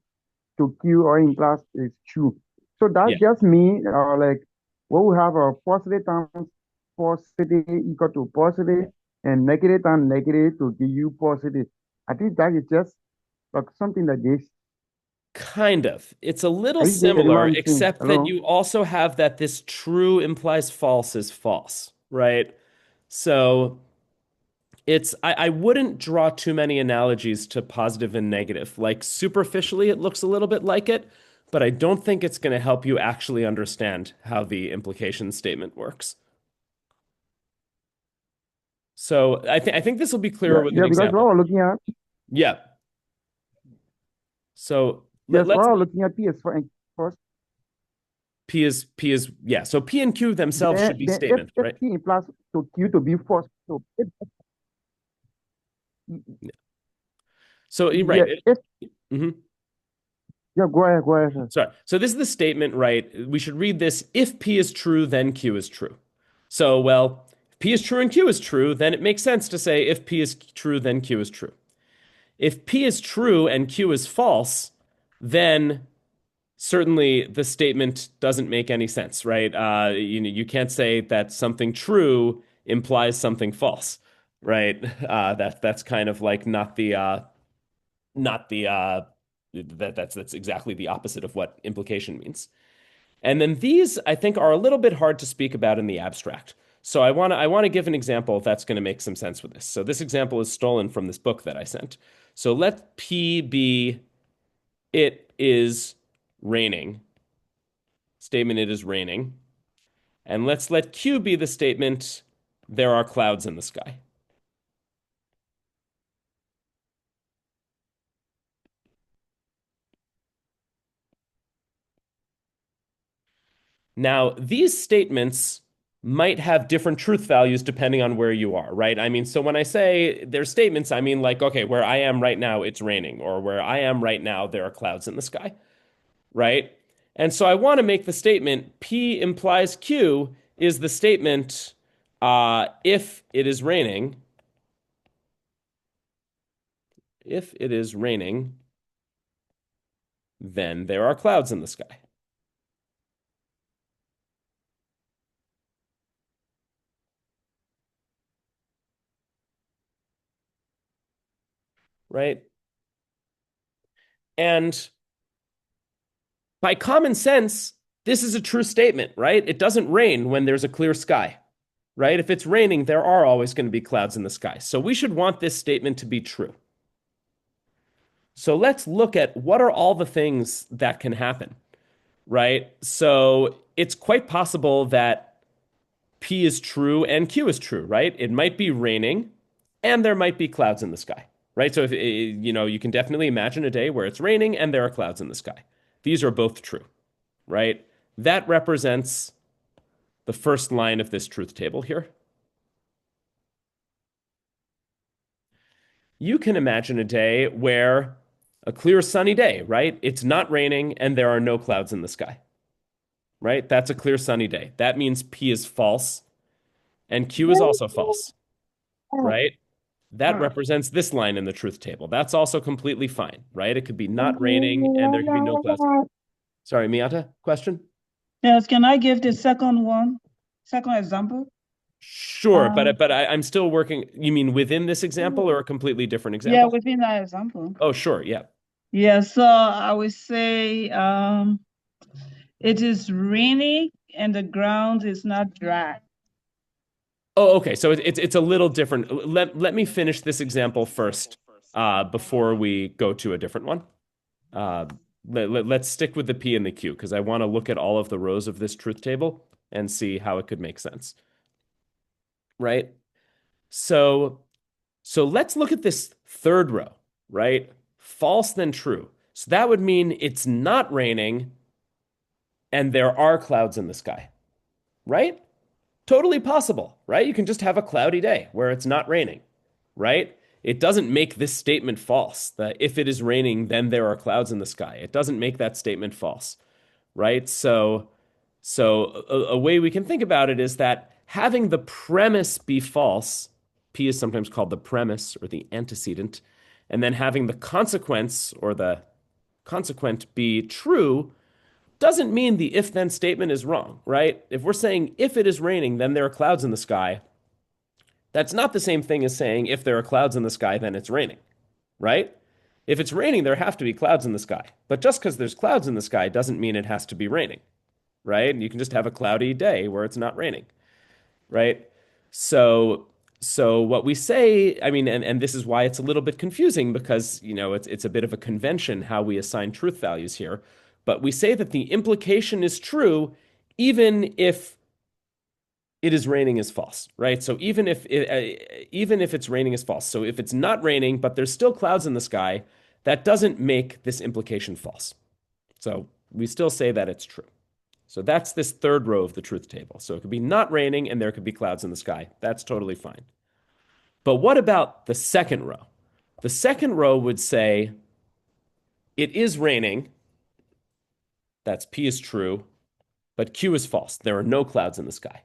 to Q or implies is true. So that Yeah. just means like when we have a positive times positive equal to positive and negative times negative to give you positive. I think that is just like something like this. Kind of. It's a little Are you getting what similar, I'm saying? except that Hello? you also have that this true implies false is false, right? So I wouldn't draw too many analogies to positive and negative. Like superficially, it looks a little bit like it, but I don't think it's going to help you actually understand how the implication statement works. So I think this will be clearer Yeah, with an yeah, because what example. we're looking at, Yeah. So yes, what let's we're looking at P is for first. P is yeah. So P and Q themselves should be Then if statements, if right? P implies to Q to be false, so So you're yeah, right. Mhm. yeah, go ahead, sir. Sorry. So this is the statement, right? We should read this. If P is true, then Q is true. So, well, if P is true and Q is true, then it makes sense to say if P is true, then Q is true. If P is true and Q is false, then certainly the statement doesn't make any sense, right? You can't say that something true implies something false, right? That's kind of like not the that's exactly the opposite of what implication means. And then these, I think, are a little bit hard to speak about in the abstract. So I want to give an example that's going to make some sense with this. So this example is stolen from this book that I sent. So let P be it is raining. Statement it is raining. And let's let Q be the statement there are clouds in the sky. Now, these statements might have different truth values depending on where you are, right? I mean, so when I say they're statements, I mean like, okay, where I am right now, it's raining, or where I am right now, there are clouds in the sky, right? And so I want to make the statement P implies Q is the statement if it is raining, then there are clouds in the sky. Right? And by common sense, this is a true statement, right? It doesn't rain when there's a clear sky. right? If it's raining, there are always going to be clouds in the sky. So we should want this statement to be true. So let's look at what are all the things that can happen, right? So it's quite possible that P is true and Q is true, right? It might be raining and there might be clouds in the sky, right? So if you can definitely imagine a day where it's raining and there are clouds in the sky. These are both true, right? That represents the first line of this truth table here. You can imagine a day where a clear sunny day, right? It's not raining and there are no clouds in the sky, right? That's a clear sunny day. That means P is false and Q is also false, right? That represents this line in the truth table. That's also completely fine, right? It could be not raining and there could be no clouds. Sorry, Miata, question? Yes, can I give the second one, second example? Sure, but I'm still working. You mean within this example or a completely different example? Yeah, within that example. Oh, sure, yeah. Yeah, so I would say it is raining and the ground is not dry. Oh, okay. So it's a little different. Let me finish this example first, before we go to a different one. Uh, let's stick with the P and the Q because I want to look at all of the rows of this truth table and see how it could make sense. Right? So let's look at this third row, right? False then true. So that would mean it's not raining and there are clouds in the sky, right? Totally possible, right? You can just have a cloudy day where it's not raining, right? It doesn't make this statement false, that if it is raining, then there are clouds in the sky. It doesn't make that statement false, right? So a way we can think about it is that having the premise be false, P is sometimes called the premise or the antecedent, and then having the consequence or the consequent be true doesn't mean the if then statement is wrong, right? If we're saying if it is raining, then there are clouds in the sky, that's not the same thing as saying if there are clouds in the sky, then it's raining, right? If it's raining, there have to be clouds in the sky. But just because there's clouds in the sky doesn't mean it has to be raining, right? You can just have a cloudy day where it's not raining, right? So what we say, I mean, and this is why it's a little bit confusing because, it's a bit of a convention how we assign truth values here. But we say that the implication is true even if it is raining is false, right? So even if it's raining is false. So if it's not raining, but there's still clouds in the sky, that doesn't make this implication false. So we still say that it's true. So that's this third row of the truth table. So it could be not raining and there could be clouds in the sky. That's totally fine. But what about the second row? The second row would say it is raining. That's P is true, but Q is false. There are no clouds in the sky.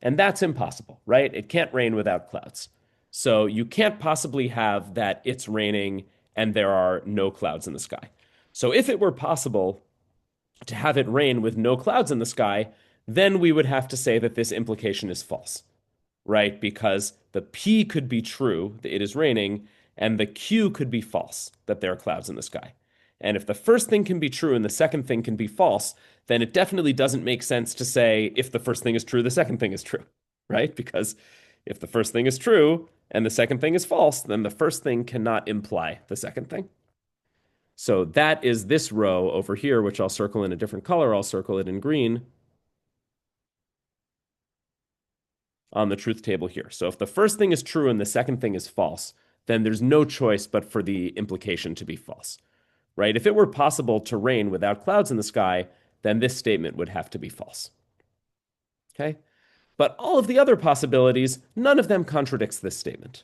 And that's impossible, right? It can't rain without clouds. So you can't possibly have that it's raining and there are no clouds in the sky. So if it were possible to have it rain with no clouds in the sky, then we would have to say that this implication is false, right? Because the P could be true, that it is raining, and the Q could be false, that there are clouds in the sky. And if the first thing can be true and the second thing can be false, then it definitely doesn't make sense to say if the first thing is true, the second thing is true, right? Because if the first thing is true and the second thing is false, then the first thing cannot imply the second thing. So that is this row over here, which I'll circle in a different color. I'll circle it in green on the truth table here. So if the first thing is true and the second thing is false, then there's no choice but for the implication to be false, right? If it were possible to rain without clouds in the sky, then this statement would have to be false. Okay? But all of the other possibilities, none of them contradicts this statement,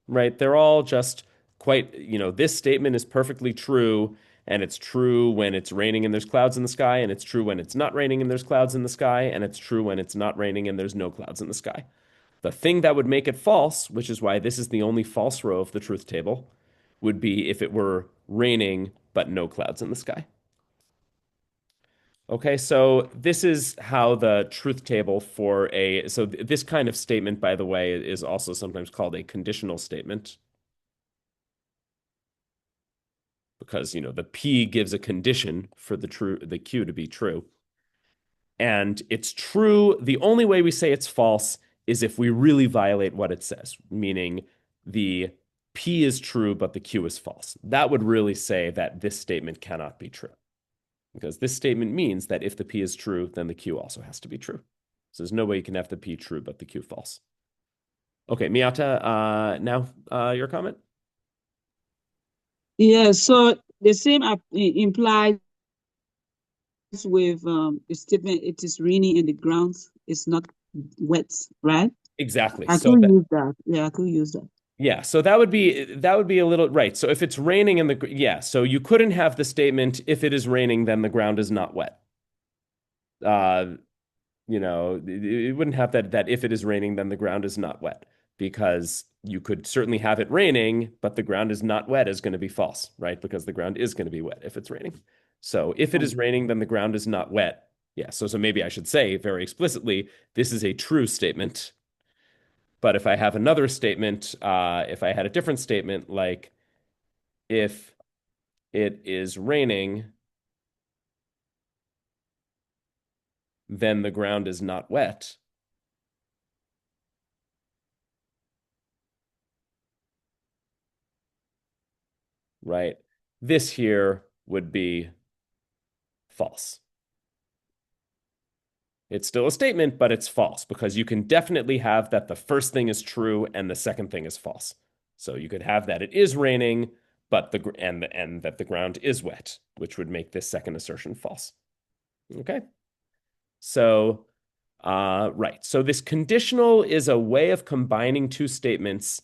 right? They're all just quite, this statement is perfectly true, and it's true when it's raining and there's clouds in the sky, and it's true when it's not raining and there's clouds in the sky, and it's true when it's not raining and there's no clouds in the sky. The thing that would make it false, which is why this is the only false row of the truth table, would be if it were raining but no clouds in the sky. Okay, so this is how the truth table so this kind of statement, by the way, is also sometimes called a conditional statement. Because, the P gives a condition for the Q to be true. And it's true, the only way we say it's false is if we really violate what it says, meaning the P is true, but the Q is false. That would really say that this statement cannot be true. Because this statement means that if the P is true, then the Q also has to be true. So there's no way you can have the P true, but the Q false. Okay, Miyata, now your comment? Yeah, so the same implies with the statement, it is raining and the ground is not wet, right? Exactly. I So could that, use that. Yeah, I could use that. yeah, so that would be a little right. So if it's raining in the yeah, so you couldn't have the statement if it is raining, then the ground is not wet. Uh, it wouldn't have that if it is raining, then the ground is not wet, because you could certainly have it raining, but the ground is not wet is going to be false, right? Because the ground is going to be wet if it's raining. So if it is raining, then the ground is not wet. Yeah, so maybe I should say very explicitly, this is a true statement. But if I have another statement, if I had a different statement, like if it is raining, then the ground is not wet. Right? This here would be false. It's still a statement, but it's false, because you can definitely have that the first thing is true and the second thing is false. So you could have that it is raining, but and that the ground is wet, which would make this second assertion false. Okay. So, right. So this conditional is a way of combining two statements,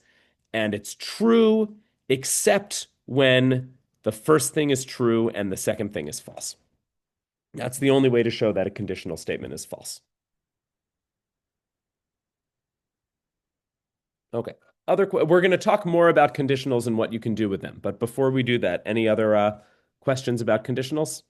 and it's true except when the first thing is true and the second thing is false. That's the only way to show that a conditional statement is false. Okay. We're going to talk more about conditionals and what you can do with them. But before we do that, any other questions about conditionals?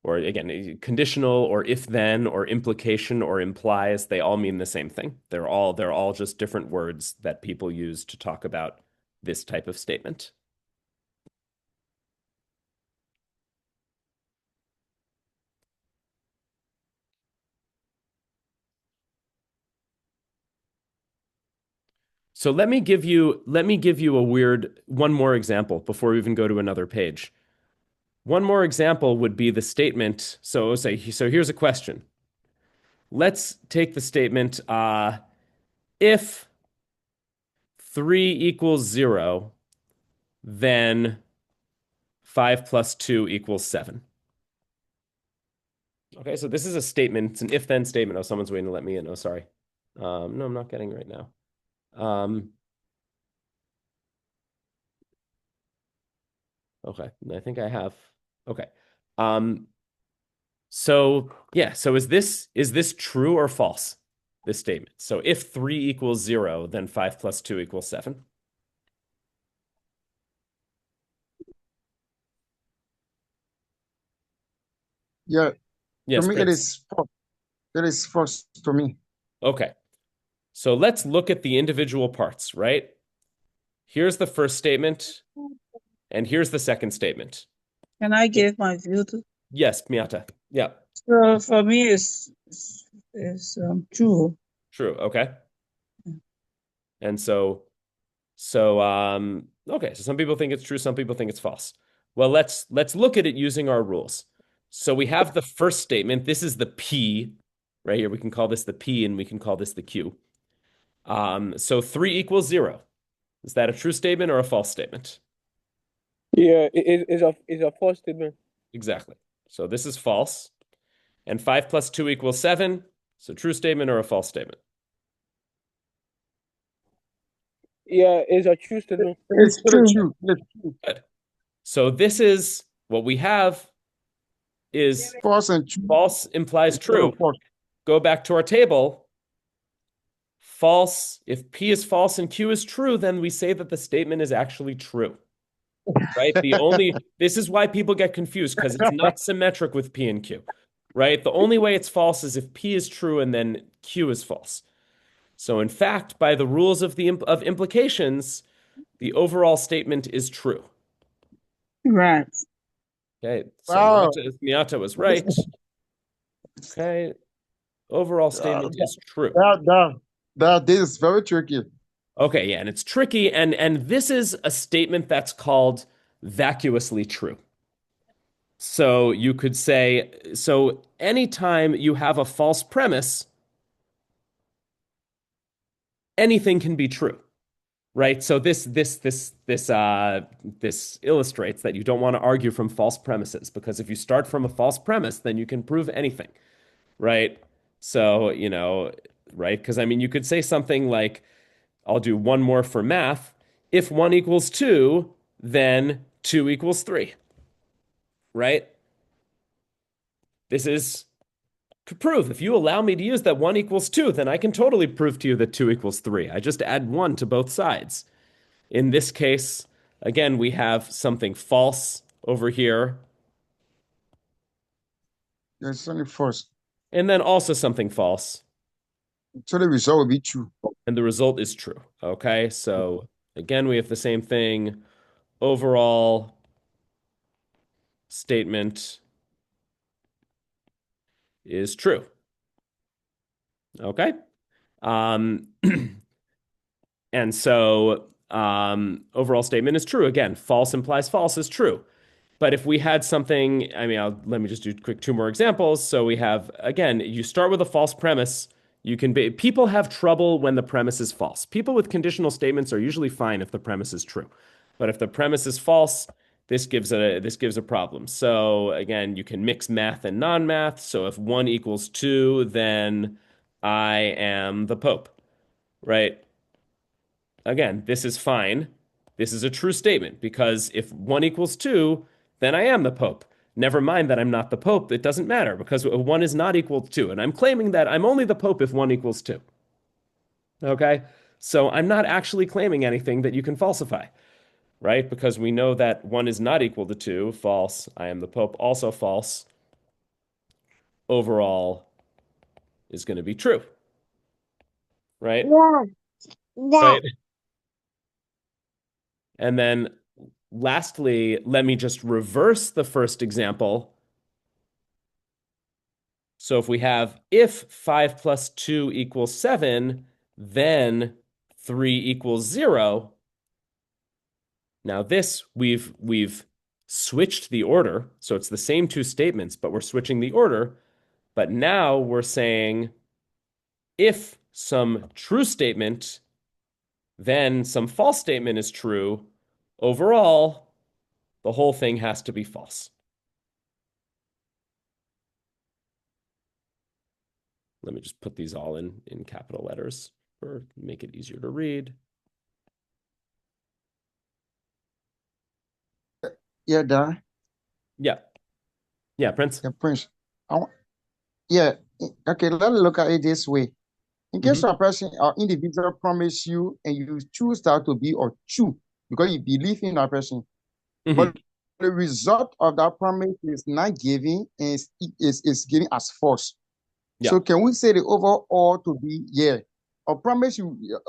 Or again, conditional or if then or implication or implies, they all mean the same thing. They're all just different words that people use to talk about this type of statement. So let me give you one more example before we even go to another page. One more example would be the statement. So here's a question. Let's take the statement, if 3 equals 0, then 5 plus 2 equals 7. Okay, so this is a statement. It's an if-then statement. Oh, someone's waiting to let me in. Oh, sorry. No, I'm not getting right now. Okay, I think I have. Okay. So yeah, so is this true or false? This statement. So if 3 equals 0, then 5 plus 2 equals 7. Yeah, to Yes, me, it Prince. is false. It is false to me. Okay. So let's look at the individual parts, right? Here's the first statement, and here's the second statement. Can I give my view too? Yes, Miata. Yeah, So for me, it's true. true. Okay. And okay, so some people think it's true, some people think it's false. Well, let's look at it using our rules. So we have the first statement. This is the P right here. We can call this the P and we can call this the Q. So 3 equals 0. Is that a true statement or a false statement? Yeah, it's a false statement. Exactly. So this is false. And 5 plus 2 equals 7. So true statement or a false statement? Yeah, it's a true statement. It's true. true. It's true. Good. So this is what we have is False and true. false implies true. False. Go back to our table. False, if P is false and Q is true, then we say that the statement is actually true. Right? This is why people get confused, because it's not symmetric with P and Q. Right? The only way it's false is if P is true and then Q is false. So in fact, by the rules of implications, the overall statement is true. Right. Okay, so Wow. Miyata was right. Okay. Overall statement is true. This is very tricky. Okay, yeah, and it's tricky, and this is a statement that's called vacuously true. So you could say, so anytime you have a false premise, anything can be true, right? So this illustrates that you don't want to argue from false premises, because if you start from a false premise, then you can prove anything, right? So, right? Because I mean, you could say something like, I'll do one more for math. If 1 equals 2, then 2 equals 3, right? This is to prove. If you allow me to use that 1 equals 2, then I can totally prove to you that 2 equals 3. I just add 1 to both sides. In this case, again, we have something false over here, It's only false. and then also something false, So the result will be true. and the result is true. Okay, so again, we have the same thing. Overall statement is true. Okay. Um, and so overall statement is true. Again, false implies false is true. But if we had something, I mean, let me just do quick 2 more examples. So we have, again, you start with a false premise. People have trouble when the premise is false. People with conditional statements are usually fine if the premise is true. But if the premise is false, this gives a problem. So again, you can mix math and non-math. So if 1 equals 2, then I am the Pope, right? Again, this is fine. This is a true statement, because if 1 equals 2, then I am the Pope. Never mind that I'm not the Pope. It doesn't matter, because 1 is not equal to 2. And I'm claiming that I'm only the Pope if 1 equals 2. Okay? So I'm not actually claiming anything that you can falsify, right? Because we know that 1 is not equal to 2. False. I am the Pope. Also false. Overall is going to be true, right? Yeah. Right. And then lastly, let me just reverse the first example. So if we have, if 5 plus 2 equals 7, then 3 equals 0. Now this, we've switched the order. So it's the same 2 statements, but we're switching the order. But now we're saying, if some true statement, then some false statement is true. Overall, the whole thing has to be false. Let me just put these all in capital letters for make it easier to read. Yeah, Dan. Yeah. Yeah, Prince. Yeah, Prince. Yeah. Okay, let's look at it this way. In case a person or individual promise you and you choose that to be or true because you believe in that person, but the result of that promise is not given and is given as false. Yeah. So can we say the overall to be a promise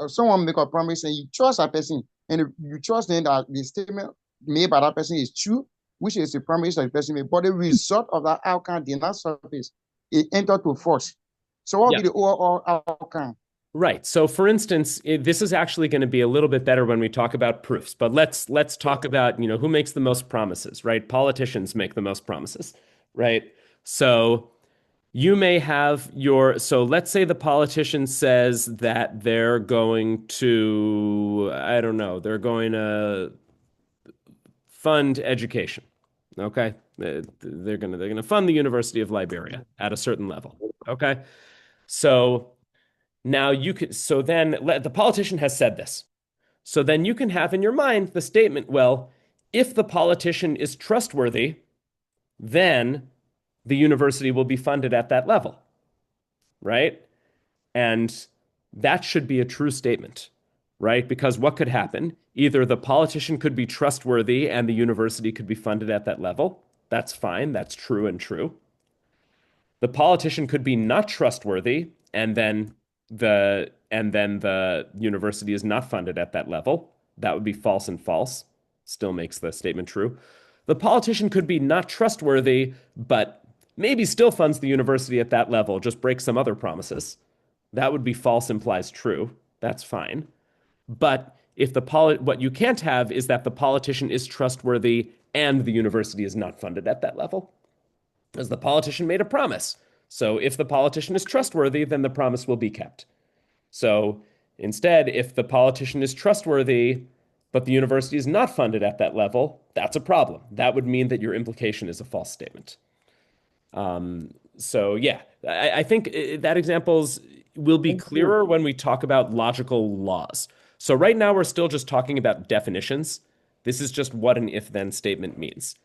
someone make a promise and you trust that person and you trust then that the statement made by that person is true, which is the promise that the person made, but the result of that outcome did not surface, it entered to false. So what will be the overall outcome? Right. So for instance, this is actually going to be a little bit better when we talk about proofs, but let's talk about, who makes the most promises, right? Politicians make the most promises, right? So you may have so let's say the politician says that they're going to, I don't know, they're going to fund education. Okay? They're going to fund the University of Liberia at a certain level. Okay? So now then the politician has said this. So then you can have in your mind the statement, well, if the politician is trustworthy, then the university will be funded at that level, right? And that should be a true statement, right? Because what could happen? Either the politician could be trustworthy and the university could be funded at that level. That's fine. That's true and true. The politician could be not trustworthy and then the university is not funded at that level. That would be false and false. Still makes the statement true. The politician could be not trustworthy, but maybe still funds the university at that level, just breaks some other promises. That would be false implies true. That's fine. But if what you can't have is that the politician is trustworthy and the university is not funded at that level, as the politician made a promise. So if the politician is trustworthy, then the promise will be kept. So instead, if the politician is trustworthy, but the university is not funded at that level, that's a problem. That would mean that your implication is a false statement. So yeah, I think that examples will be clearer when we talk about logical laws. So right now we're still just talking about definitions. This is just what an if-then statement means.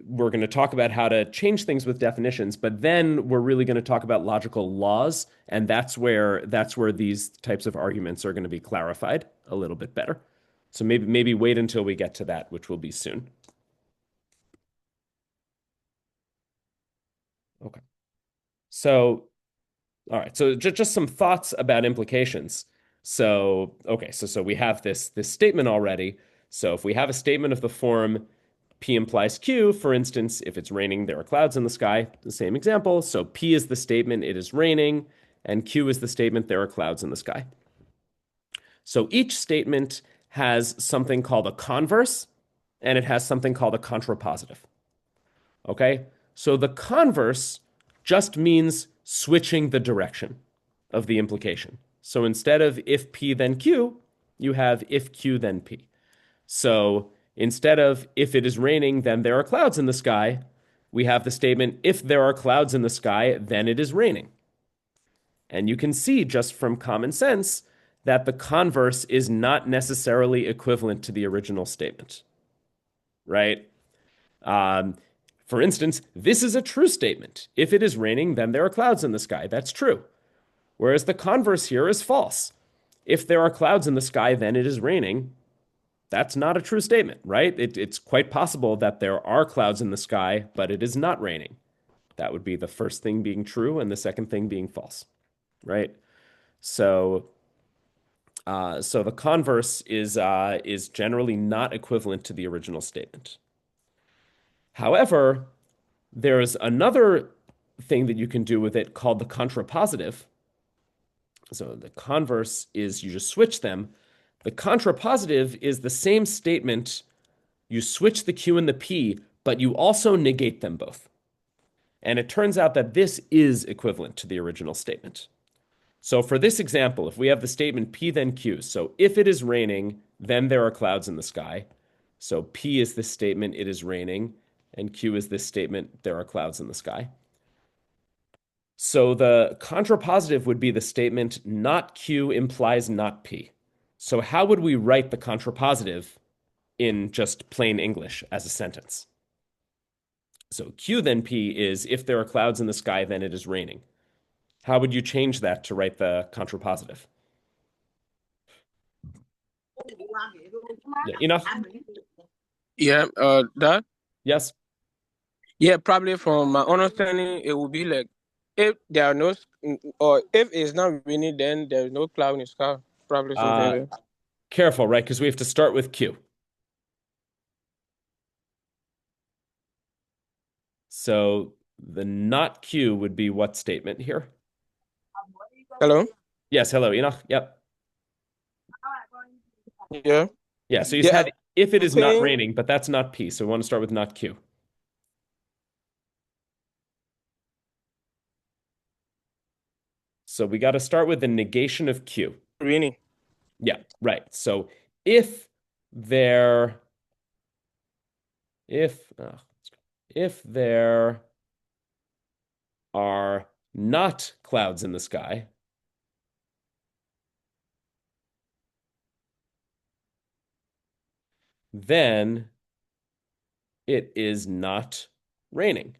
We're going to talk about how to change things with definitions, but then we're really going to talk about logical laws, and that's where these types of arguments are going to be clarified a little bit better. So maybe wait until we get to that, which will be soon. Okay. So, all right. So just some thoughts about implications. So, okay. So we have this statement already. So if we have a statement of the form P implies Q, for instance, if it's raining, there are clouds in the sky, the same example. So P is the statement, it is raining, and Q is the statement, there are clouds in the sky. So each statement has something called a converse, and it has something called a contrapositive. Okay? So the converse just means switching the direction of the implication. So instead of if P then Q, you have if Q then P. So instead of if it is raining, then there are clouds in the sky, we have the statement if there are clouds in the sky, then it is raining. And you can see just from common sense that the converse is not necessarily equivalent to the original statement, right? For instance, this is a true statement. If it is raining, then there are clouds in the sky. That's true. Whereas the converse here is false. If there are clouds in the sky, then it is raining. That's not a true statement, right? It's quite possible that there are clouds in the sky, but it is not raining. That would be the first thing being true and the second thing being false, right? So the converse is generally not equivalent to the original statement. However, there's another thing that you can do with it called the contrapositive. So the converse is you just switch them. The contrapositive is the same statement. You switch the Q and the P, but you also negate them both. And it turns out that this is equivalent to the original statement. So for this example, if we have the statement P then Q, so if it is raining, then there are clouds in the sky. So P is this statement, it is raining, and Q is this statement, there are clouds in the sky. So the contrapositive would be the statement not Q implies not P. So how would we write the contrapositive in just plain English as a sentence? So Q then P is if there are clouds in the sky, then it is raining. How would you change that to write the contrapositive? Yeah, enough? Yeah, that. Yes? Yeah, probably from my understanding, it would be like if there are no, or if it's not raining, then there's no cloud in the sky. Probably something like that. Careful, right? Because we have to start with Q. So the not Q would be what statement here? Hello? Yes, hello, Enoch. Yep. Yeah. Yeah, so you Yeah, said if it is not saying- raining, but that's not P. So we want to start with not Q. So we got to start with the negation of Q. Raining. Yeah, right. So if there if there are not clouds in the sky, then it is not raining.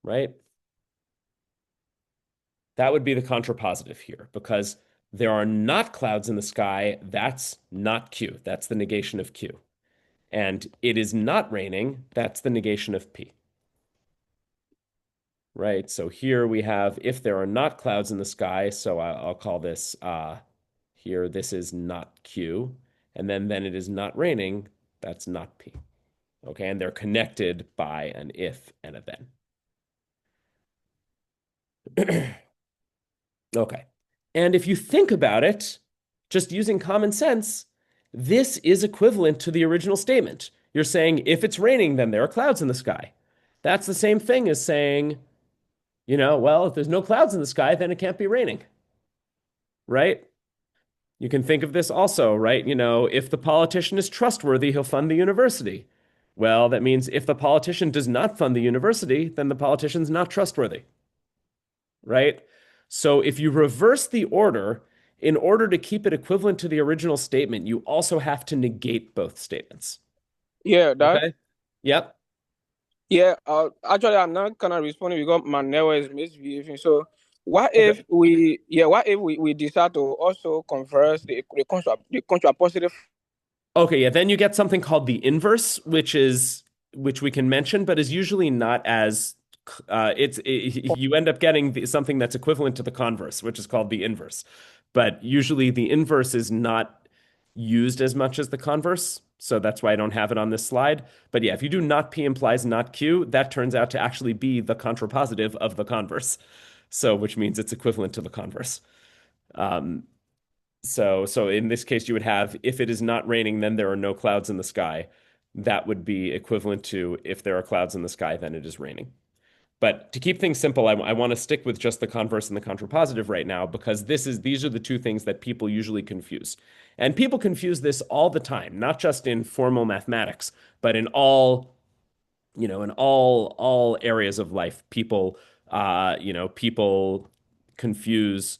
Right? That would be the contrapositive here because there are not clouds in the sky. That's not Q. That's the negation of Q. And it is not raining. That's the negation of P. Right? So here we have if there are not clouds in the sky. So I'll call this here, this is not Q. And then it is not raining. That's not P. Okay, and they're connected by an if and a then. Okay. And if you think about it, just using common sense, this is equivalent to the original statement. You're saying if it's raining, then there are clouds in the sky. That's the same thing as saying, well, if there's no clouds in the sky, then it can't be raining, right? You can think of this also, right? If the politician is trustworthy, he'll fund the university. Well, that means if the politician does not fund the university, then the politician's not trustworthy, right? So if you reverse the order, in order to keep it equivalent to the original statement, you also have to negate both statements. Yeah, that. Okay? Yep. Yeah. Actually, I'm not kind of responding because my network is misbehaving. So, Okay. what if we decide to also converse the contrapositive? Okay, yeah, then you get something called the inverse, which we can mention, but is usually not as you end up getting something that's equivalent to the converse, which is called the inverse. But usually the inverse is not used as much as the converse, so that's why I don't have it on this slide. But yeah, if you do not P implies not Q, that turns out to actually be the contrapositive of the converse. So which means it's equivalent to the converse. Um, so in this case, you would have if it is not raining, then there are no clouds in the sky. That would be equivalent to if there are clouds in the sky, then it is raining. But to keep things simple, I want to stick with just the converse and the contrapositive right now because these are the two things that people usually confuse. And people confuse this all the time, not just in formal mathematics, but in all areas of life. People confuse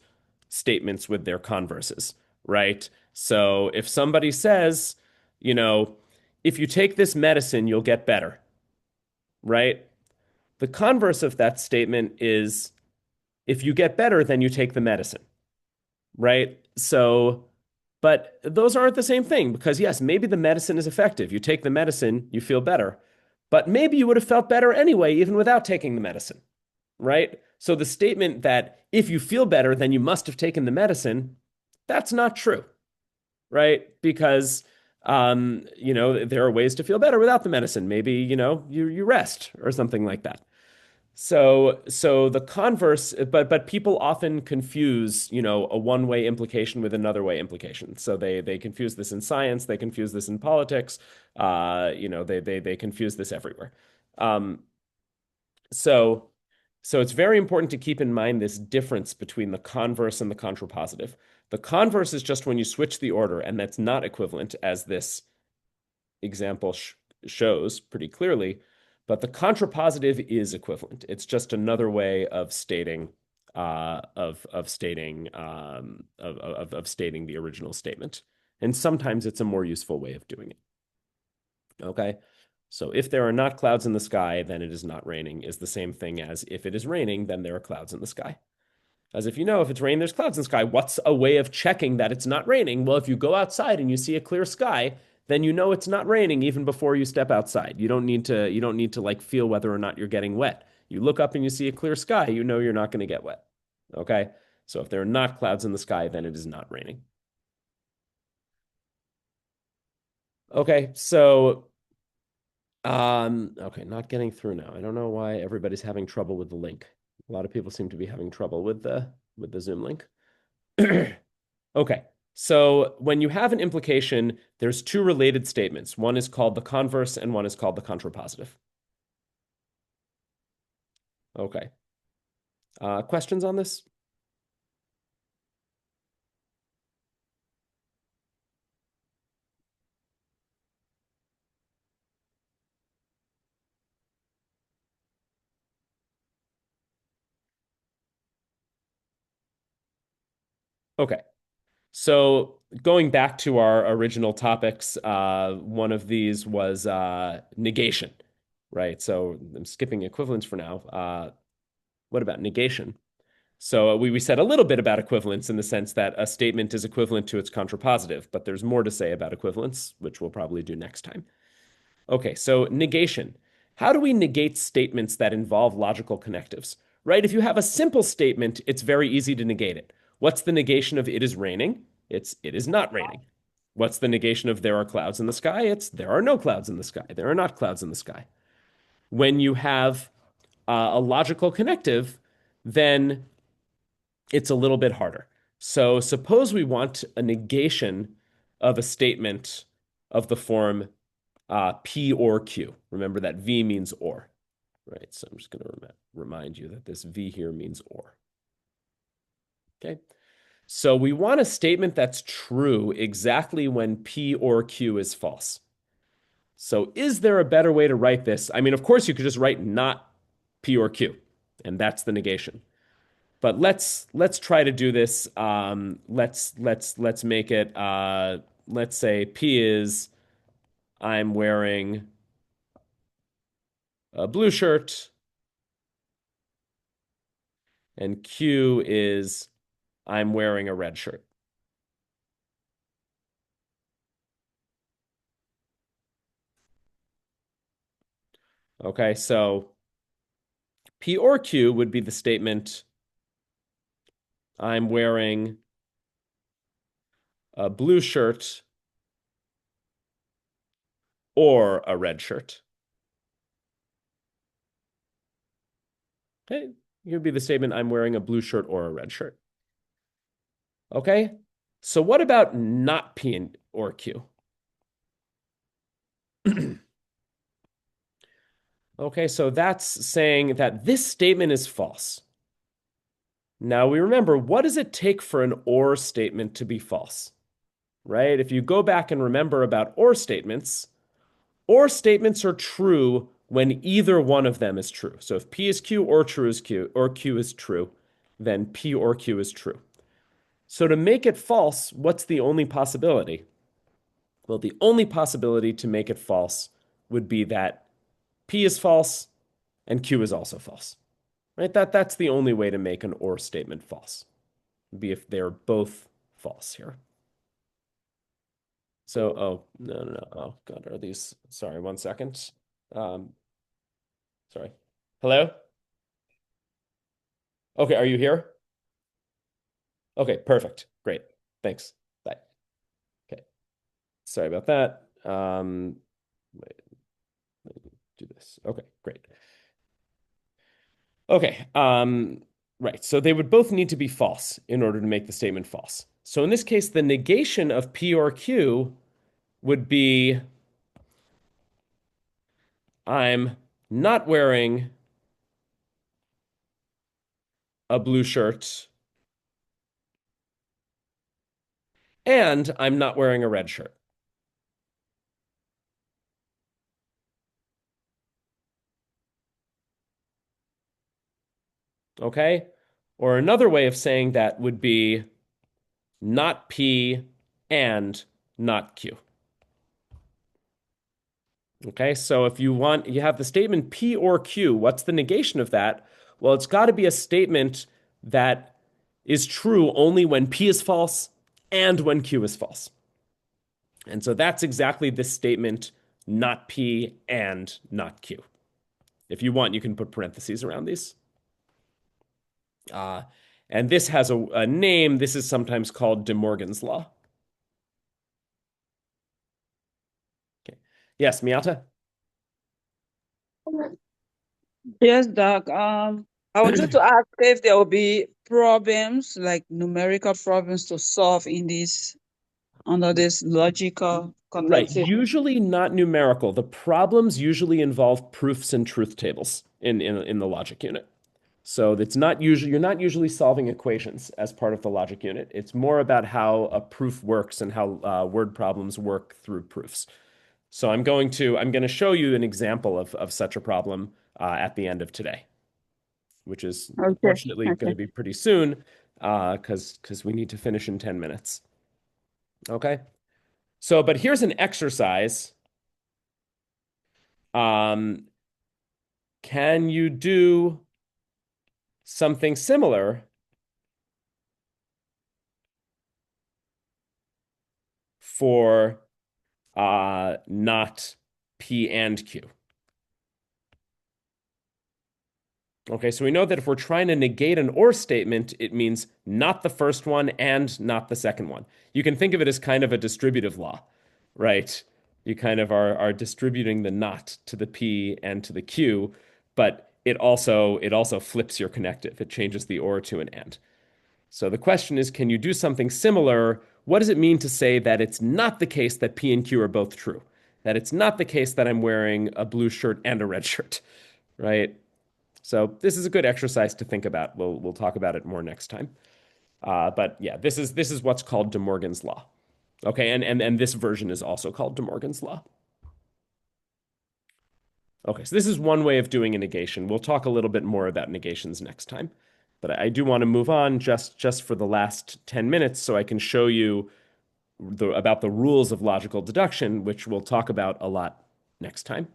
statements with their converses, right? So if somebody says, you know, if you take this medicine, you'll get better, right? The converse of that statement is if you get better, then you take the medicine, right? So, but those aren't the same thing because, yes, maybe the medicine is effective. You take the medicine, you feel better, but maybe you would have felt better anyway, even without taking the medicine, right? So the statement that if you feel better, then you must have taken the medicine, that's not true, right? Because there are ways to feel better without the medicine. Maybe, you rest or something like that. So the converse, but people often confuse, a one-way implication with another way implication. So they confuse this in science, they confuse this in politics, they confuse this everywhere. Um, so so it's very important to keep in mind this difference between the converse and the contrapositive. The converse is just when you switch the order, and that's not equivalent, as this example shows pretty clearly. But the contrapositive is equivalent. It's just another way of stating stating the original statement. And sometimes it's a more useful way of doing it. Okay. So if there are not clouds in the sky, then it is not raining is the same thing as if it is raining, then there are clouds in the sky. As if if it's raining, there's clouds in the sky. What's a way of checking that it's not raining? Well, if you go outside and you see a clear sky, then you know it's not raining even before you step outside. You don't need to like feel whether or not you're getting wet. You look up and you see a clear sky, you know you're not going to get wet. Okay? So if there are not clouds in the sky, then it is not raining. Okay, so okay, not getting through now. I don't know why everybody's having trouble with the link. A lot of people seem to be having trouble with the Zoom link. Okay, so when you have an implication, there's two related statements. One is called the converse and one is called the contrapositive. Okay. Questions on this? Okay. So going back to our original topics, one of these was negation, right? So I'm skipping equivalence for now. What about negation? So we said a little bit about equivalence in the sense that a statement is equivalent to its contrapositive, but there's more to say about equivalence, which we'll probably do next time. Okay, so negation. How do we negate statements that involve logical connectives? Right? If you have a simple statement, it's very easy to negate it. What's the negation of it is raining? It is not raining, What's the negation of there are clouds in the sky? It's there are no clouds in the sky. There are not clouds in the sky. When you have a logical connective, then it's a little bit harder. So suppose we want a negation of a statement of the form P or Q. Remember that V means or, right? So I'm just going to remind you that this V here means or. Okay. So we want a statement that's true exactly when P or Q is false. So is there a better way to write this? I mean, of course, you could just write not P or Q, and that's the negation. But let's try to do this. Let's make it. Let's say P is I'm wearing a blue shirt, and Q is I'm wearing a red shirt. Okay, so P or Q would be the statement I'm wearing a blue shirt or a red shirt. Okay, it would be the statement I'm wearing a blue shirt or a red shirt. Okay, so what about not P or Q? Okay, so that's saying that this statement is false. Now we remember, what does it take for an or statement to be false? Right? If you go back and remember about or statements are true when either one of them is true. So if P is Q or true is Q or Q is true, then P or Q is true. So to make it false, what's the only possibility? Well, the only possibility to make it false would be that P is false and Q is also false. Right? That's the only way to make an or statement false. Would be if they're both false here. So, oh, no. Oh, God, are these? Sorry, 1 second. Sorry. Hello? Okay, are you here? Okay, perfect. Great. Thanks. Bye. Okay. Sorry about that. Wait, let me do this. Okay, great. Okay, right. So they would both need to be false in order to make the statement false. So in this case, the negation of P or Q would be I'm not wearing a blue shirt and I'm not wearing a red shirt. Okay? Or another way of saying that would be not P and not Q. Okay, so if you have the statement P or Q, what's the negation of that? Well, it's got to be a statement that is true only when P is false and when Q is false. And so that's exactly this statement, not P and not Q. If you want, you can put parentheses around these. And this has a name. This is sometimes called De Morgan's law. Okay. Yes, Miata? Yes, Doc. I wanted to ask if there will be problems, like numerical problems to solve in this under this logical Right. connective. Usually not numerical. The problems usually involve proofs and truth tables in the logic unit. So it's not usually you're not usually solving equations as part of the logic unit. It's more about how a proof works and how word problems work through proofs. So I'm going to show you an example of such a problem at the end of today, which is Okay. unfortunately going to be pretty soon because we need to finish in 10 minutes. Okay. So, but here's an exercise. Can you do something similar for not P and Q? Okay, so we know that if we're trying to negate an or statement, it means not the first one and not the second one. You can think of it as kind of a distributive law, right? You kind of are distributing the not to the P and to the Q, but it also flips your connective. It changes the or to an and. So the question is, can you do something similar? What does it mean to say that it's not the case that P and Q are both true? That it's not the case that I'm wearing a blue shirt and a red shirt, right? So this is a good exercise to think about. We'll talk about it more next time. But yeah, this is what's called De Morgan's law. Okay, and this version is also called De Morgan's law. Okay, so this is one way of doing a negation. We'll talk a little bit more about negations next time. But I do want to move on just for the last 10 minutes so I can show you about the rules of logical deduction, which we'll talk about a lot next time.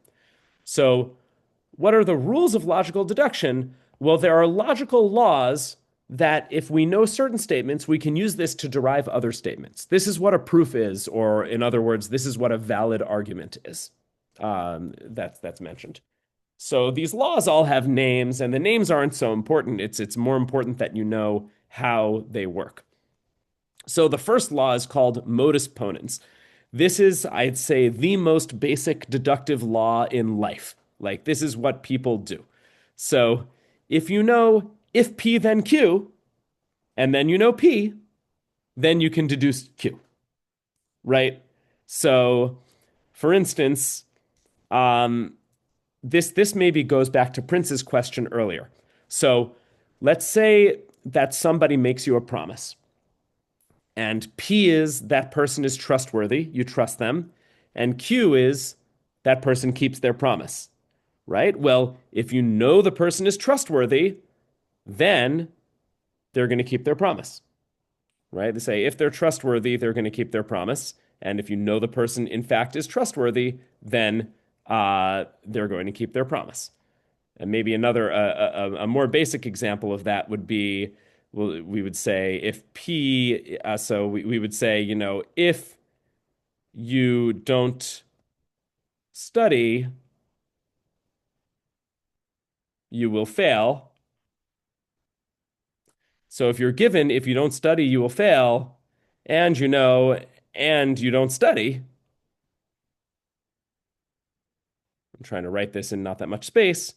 So what are the rules of logical deduction? Well, there are logical laws that if we know certain statements, we can use this to derive other statements. This is what a proof is, or in other words, this is what a valid argument is. That's mentioned. So these laws all have names, and the names aren't so important. It's more important that you know how they work. So the first law is called modus ponens. This is, I'd say, the most basic deductive law in life. Like, this is what people do. So if you know if P then Q, and then you know P, then you can deduce Q, right? So, for instance, this maybe goes back to Prince's question earlier. So let's say that somebody makes you a promise, and P is that person is trustworthy, you trust them, and Q is that person keeps their promise, right? Well, if you know the person is trustworthy, then they're going to keep their promise, right? They say if they're trustworthy, they're going to keep their promise. And if you know the person in fact is trustworthy, then they're going to keep their promise. And maybe another, a more basic example of that would be, well, we would say if P, so we would say, if you don't study, you will fail. So if you're given, if you don't study, you will fail, and and you don't study, I'm trying to write this in not that much space,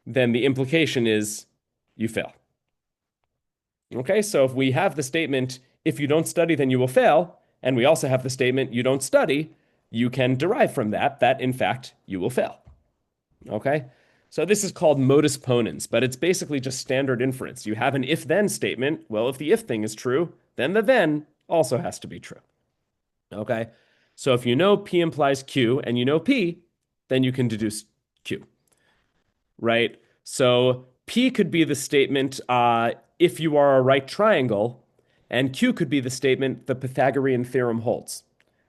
then the implication is you fail. Okay, so if we have the statement, if you don't study, then you will fail, and we also have the statement, you don't study, you can derive from that in fact, you will fail. Okay, so this is called modus ponens, but it's basically just standard inference. You have an if-then statement. Well, if the if thing is true, then the then also has to be true. Okay, so if you know P implies Q and you know P, then you can deduce Q, right? So P could be the statement, if you are a right triangle, and Q could be the statement, the Pythagorean theorem holds.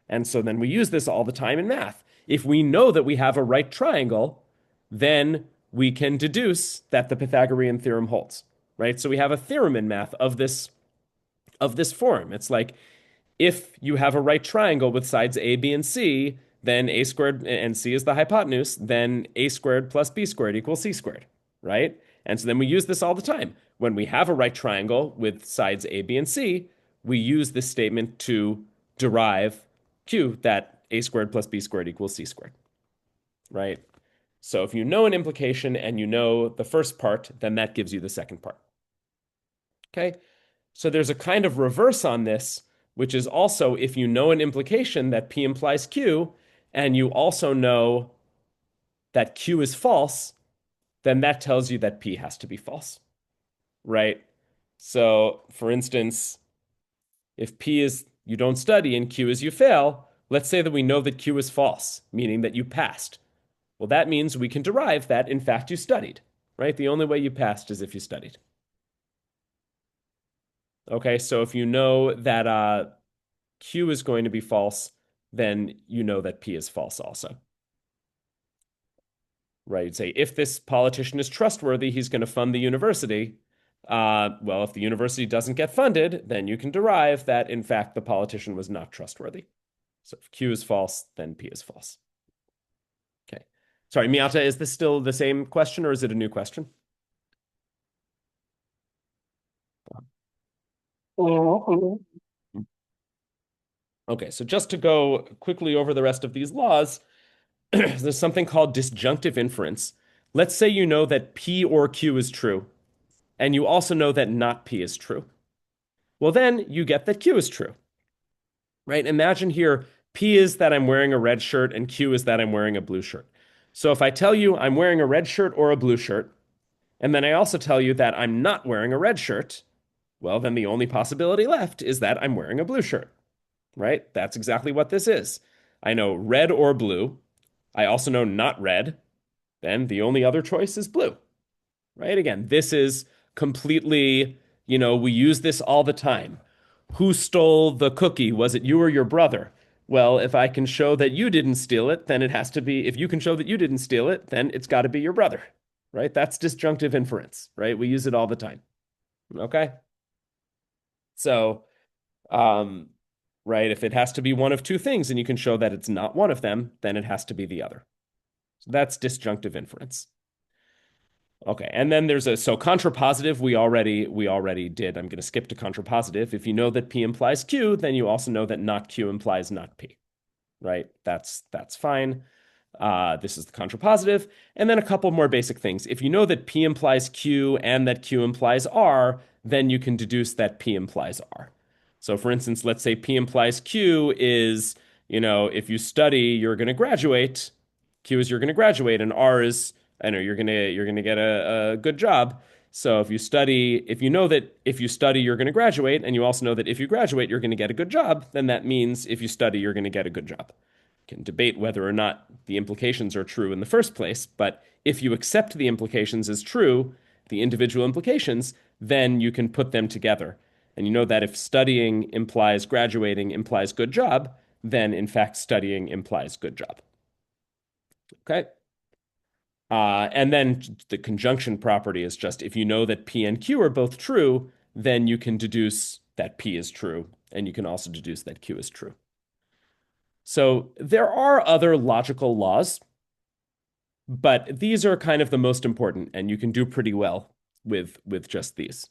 And so then we use this all the time in math. If we know that we have a right triangle, then we can deduce that the Pythagorean theorem holds, right? So we have a theorem in math of this form. It's like, if you have a right triangle with sides A, B, and C, then A squared, and C is the hypotenuse, then A squared plus B squared equals C squared, right? And so then we use this all the time. When we have a right triangle with sides A, B, and C, we use this statement to derive Q, that A squared plus B squared equals C squared, right? So if you know an implication and you know the first part, then that gives you the second part. Okay, so there's a kind of reverse on this, which is also if you know an implication that P implies Q, and you also know that Q is false, then that tells you that P has to be false, right? So, for instance, if P is you don't study and Q is you fail, let's say that we know that Q is false, meaning that you passed. Well, that means we can derive that, in fact, you studied, right? The only way you passed is if you studied. Okay, so if you know that Q is going to be false, then you know that P is false also. Right? You'd say, if this politician is trustworthy, he's going to fund the university. Well, if the university doesn't get funded, then you can derive that, in fact, the politician was not trustworthy. So if Q is false, then P is false. Okay. Sorry, Miyata, is this still the same question or is it a new question? Okay, so just to go quickly over the rest of these laws, there's something called disjunctive inference. Let's say you know that P or Q is true, and you also know that not P is true. Well, then you get that Q is true, right? Imagine here, P is that I'm wearing a red shirt, and Q is that I'm wearing a blue shirt. So if I tell you I'm wearing a red shirt or a blue shirt, and then I also tell you that I'm not wearing a red shirt, well, then the only possibility left is that I'm wearing a blue shirt, right? That's exactly what this is. I know red or blue. I also know not red. Then the only other choice is blue, right? Again, this is completely, we use this all the time. Who stole the cookie? Was it you or your brother? Well, if I can show that you didn't steal it, then it has to be, if you can show that you didn't steal it, then it's got to be your brother, right? That's disjunctive inference, right? We use it all the time. Okay. So, um, right, if it has to be one of two things and you can show that it's not one of them, then it has to be the other. So that's disjunctive inference. Okay, and then there's so contrapositive we already did. I'm going to skip to contrapositive. If you know that P implies Q, then you also know that not Q implies not P, right? That's fine. This is the contrapositive. And then a couple more basic things. If you know that P implies Q and that Q implies R, then you can deduce that P implies R. So for instance, let's say P implies Q is, if you study, you're going to graduate. Q is you're going to graduate, and R is, I know you're gonna get a good job. So if you know that if you study, you're going to graduate, and you also know that if you graduate, you're going to get a good job, then that means if you study, you're going to get a good job. Can debate whether or not the implications are true in the first place, but if you accept the implications as true, the individual implications, then you can put them together. And you know that if studying implies graduating implies good job, then in fact studying implies good job. Okay. And then the conjunction property is just if you know that P and Q are both true, then you can deduce that P is true, and you can also deduce that Q is true. So there are other logical laws, but these are kind of the most important, and you can do pretty well with just these.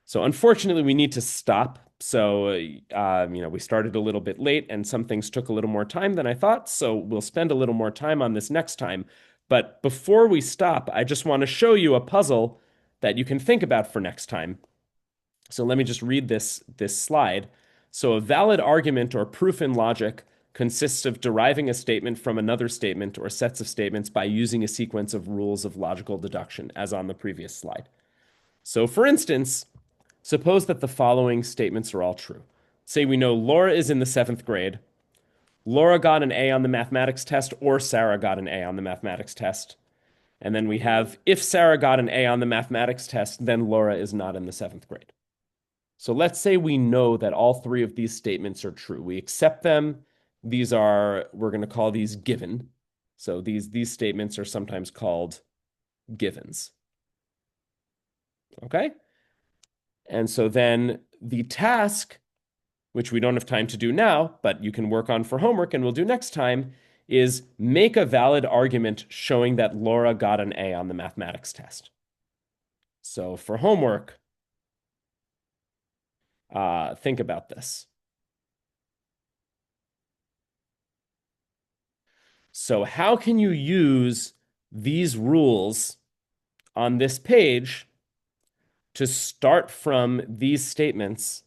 So unfortunately, we need to stop. So, we started a little bit late, and some things took a little more time than I thought. So we'll spend a little more time on this next time. But before we stop, I just want to show you a puzzle that you can think about for next time. So let me just read this slide. So a valid argument or proof in logic consists of deriving a statement from another statement or sets of statements by using a sequence of rules of logical deduction, as on the previous slide. So for instance, suppose that the following statements are all true. Say we know Laura is in the 7th grade. Laura got an A on the mathematics test, or Sarah got an A on the mathematics test. And then we have, if Sarah got an A on the mathematics test, then Laura is not in the 7th grade. So let's say we know that all three of these statements are true. We accept them. We're going to call these given. So these statements are sometimes called givens. Okay? And so then the task, which we don't have time to do now, but you can work on for homework and we'll do next time, is make a valid argument showing that Laura got an A on the mathematics test. So for homework, think about this. So how can you use these rules on this page to start from these statements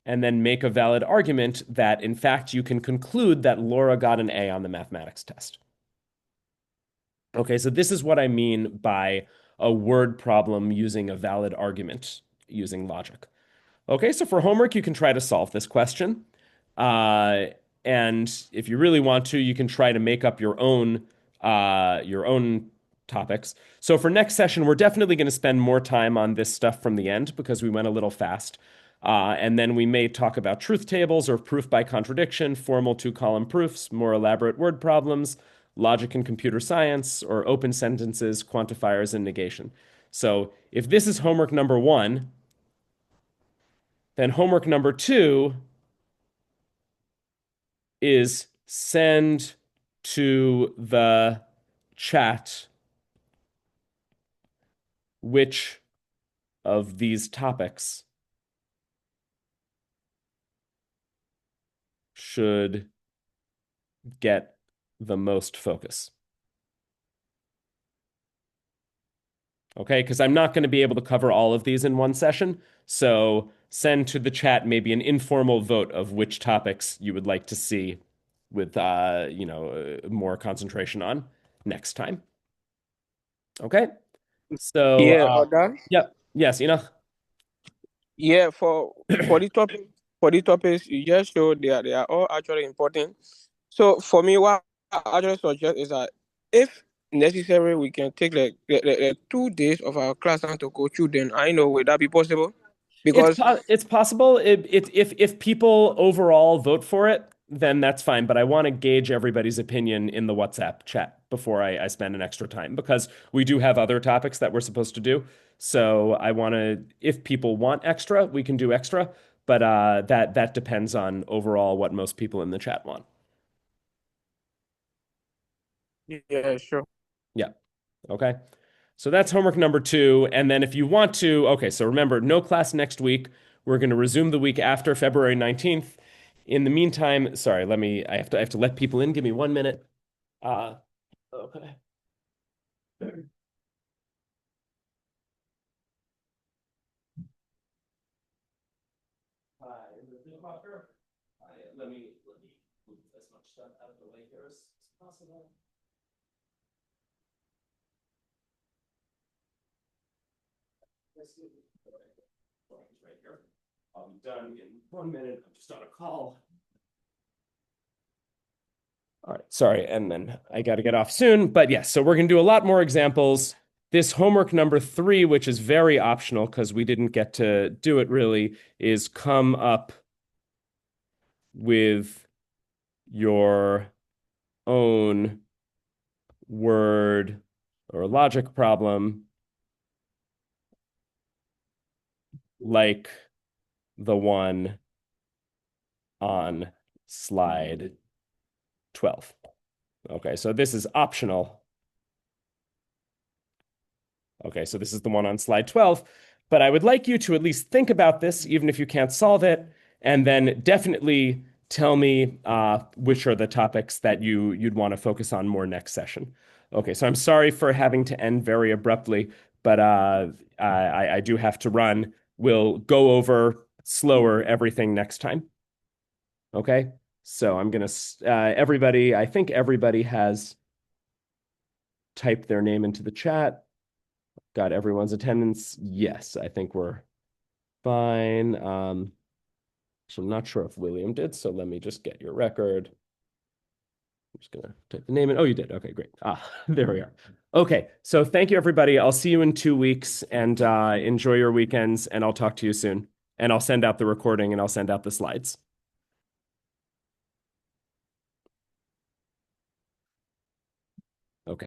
and then make a valid argument that, in fact, you can conclude that Laura got an A on the mathematics test? Okay, so this is what I mean by a word problem using a valid argument using logic. Okay, so for homework, you can try to solve this question. Uh, and if you really want to, you can try to make up your own topics. So for next session, we're definitely going to spend more time on this stuff from the end because we went a little fast. And then we may talk about truth tables or proof by contradiction, formal two-column proofs, more elaborate word problems, logic and computer science, or open sentences, quantifiers, and negation. So if this is homework number 1, then homework number 2 is send to the chat which of these topics should get the most focus? Okay, because I'm not going to be able to cover all of these in one session. So send to the chat maybe an informal vote of which topics you would like to see with more concentration on next time. Okay. So Yeah, or that. yep. Yes, Yeah, for the topic for the topics you just showed, they are all actually important. So for me, what I actually suggest is that if necessary, we can take like 2 days of our class time to go through. Then I know would that be possible? Because It's possible. If people overall vote for it, then that's fine. But I want to gauge everybody's opinion in the WhatsApp chat before I spend an extra time because we do have other topics that we're supposed to do. So I want to, if people want extra, we can do extra. But that depends on overall what most people in the chat want. yeah, sure. Yeah. Okay. So that's homework number 2. And then if you want to, okay, so remember, no class next week. We're going to resume the week after February 19th. In the meantime, sorry, I have to let people in. Give me 1 minute. Okay. Let me move as much stuff out of the way here as possible. Right here. I'll be done in 1 minute. I'm just on a call. All right, sorry, and then I got to get off soon. But yes, so we're going to do a lot more examples. This homework number 3, which is very optional because we didn't get to do it really, is come up with your own word or logic problem like the one on slide 12. Okay, so this is optional. Okay, so this is the one on slide 12, but I would like you to at least think about this, even if you can't solve it, and then definitely tell me which are the topics that you'd want to focus on more next session. Okay, so I'm sorry for having to end very abruptly, but I do have to run. We'll go over slower everything next time. Okay, so I'm gonna everybody. I think everybody has typed their name into the chat. Got everyone's attendance. Yes, I think we're fine. So I'm not sure if William did, so let me just get your record. I'm just gonna type the name in. Oh, you did. Okay, great. There we are. Okay, so thank you, everybody. I'll see you in 2 weeks, and enjoy your weekends, and I'll talk to you soon. And I'll send out the recording, and I'll send out the slides.